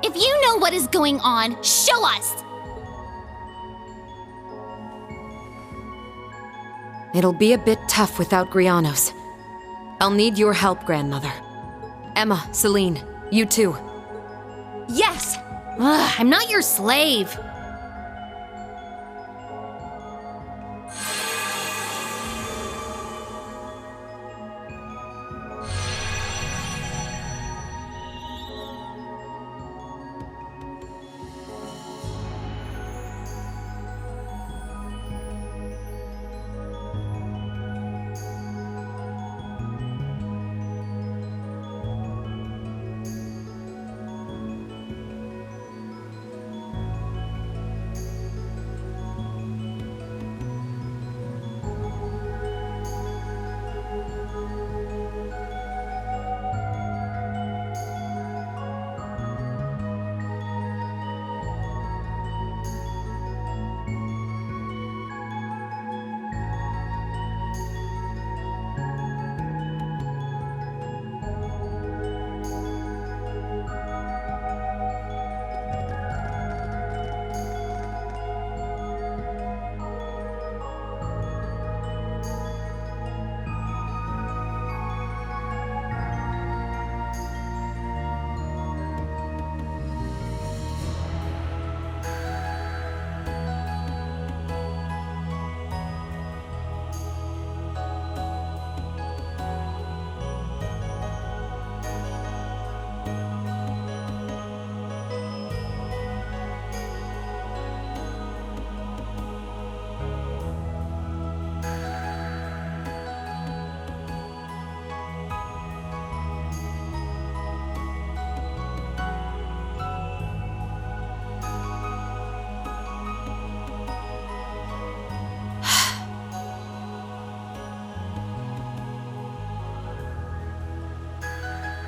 If you know what is going on, show us! It'll be a bit tough without Grianos. I'll need your help, Grandmother. Emma, Celine, you too. Yes! Ugh, I'm not your slave.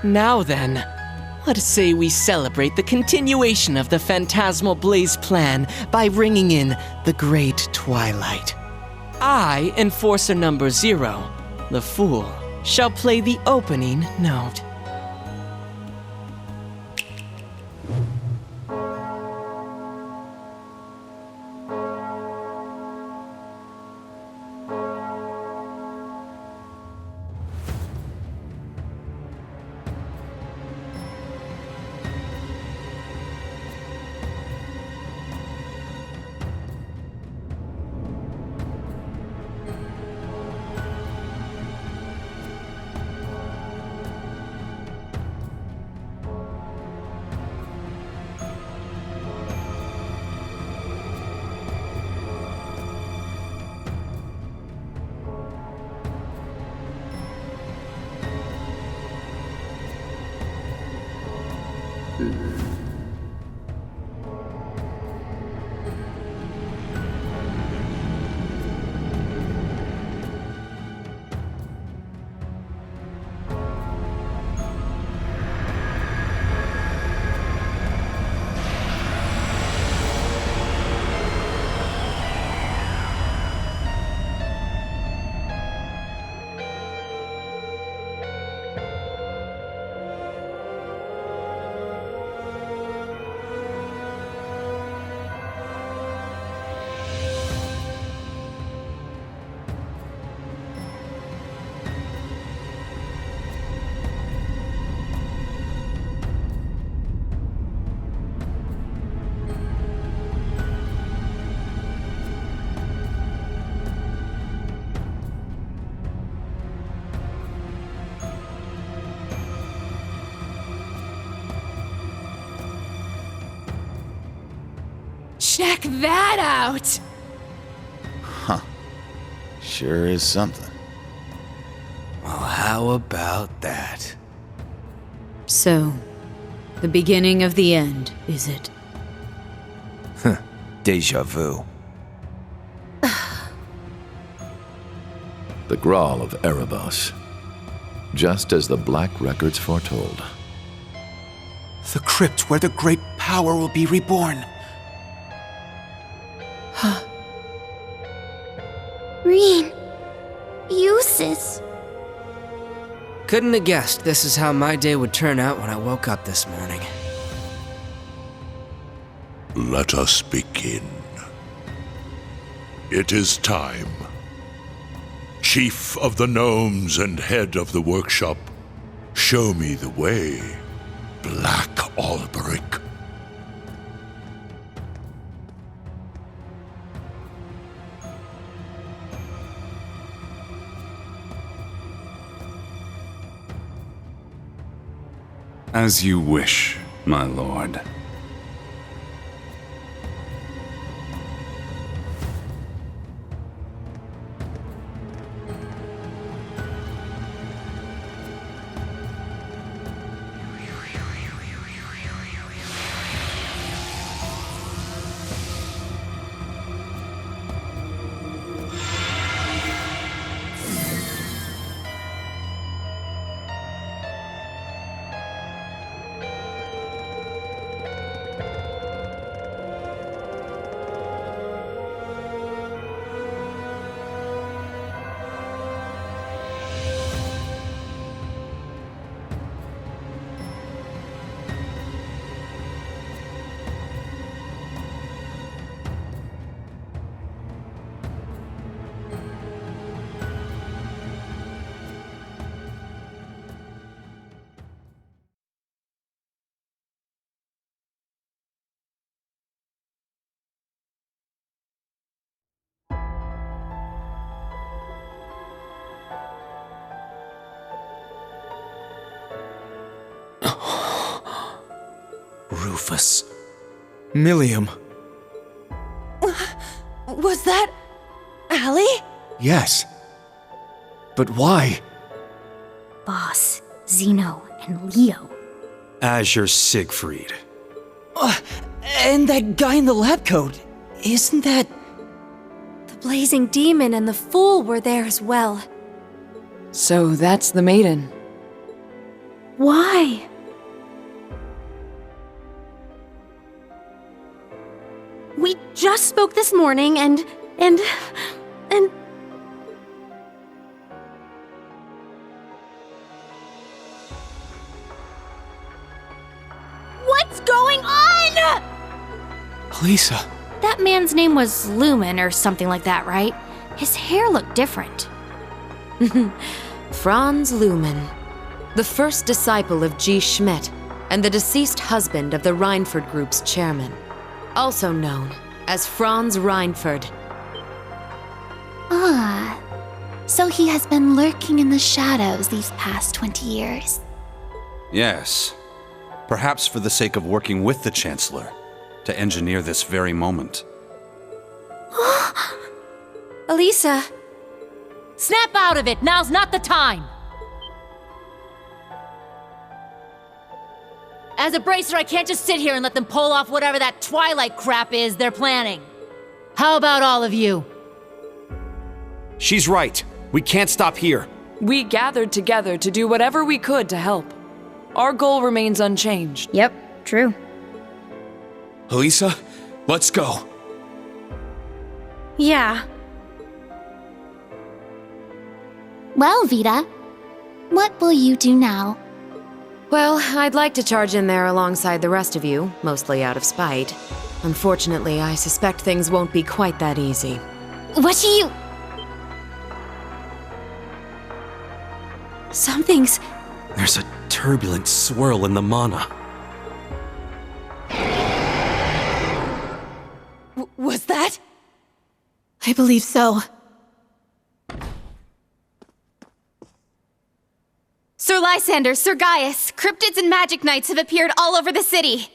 Now then, let us say we celebrate the continuation of the Phantasmal Blaze Plan by ringing in the Great Twilight. I, Enforcer number 0, the Fool, shall play the opening note. Check that out! Huh. Sure is something. Well, how about that? So, the beginning of the end, is it? Deja vu. The Grawl of Erebos. just as the Black Records foretold. The crypt where the great power will be reborn. Reen. Eustace. Couldn't have guessed this is how my day would turn out when I woke up this morning. Let us begin. It is time. Chief of the Gnomes and head of the workshop, show me the way, Black Alberic. As you wish, my lord. Rufus. Millium. Was that Allie? Yes. But why? Boss, Zeno, and Leo. Azure Siegfried. And that guy in the lab coat. Isn't that... The Blazing Demon and the Fool were there as well. So that's the maiden. Why? We just spoke this morning and... What's going on? Lisa. That man's name was Lumen or something like that, right? His hair looked different. Franz Lumen, the first disciple of G. Schmidt and the deceased husband of the Reinford Group's chairman, also known as Franz Reinford. Ah, so he has been lurking in the shadows these past 20 years. Yes. Perhaps for the sake of working with the Chancellor to engineer this very moment. Elisa! Snap out of it! Now's not the time! As a bracer, I can't just sit here and let them pull off whatever that Twilight crap is they're planning. How about all of you? She's right. We can't stop here. We gathered together to do whatever we could to help. Our goal remains unchanged. Yep, true. Elisa, let's go. Yeah. Well, Vita, what will you do now? Well, I'd like to charge in there alongside the rest of you, mostly out of spite. Unfortunately, I suspect things won't be quite that easy. What do you... Something's... There's a turbulent swirl in the mana. Was that? I believe so. Sir Lysander, Sir Gaius, cryptids and magic knights have appeared all over the city.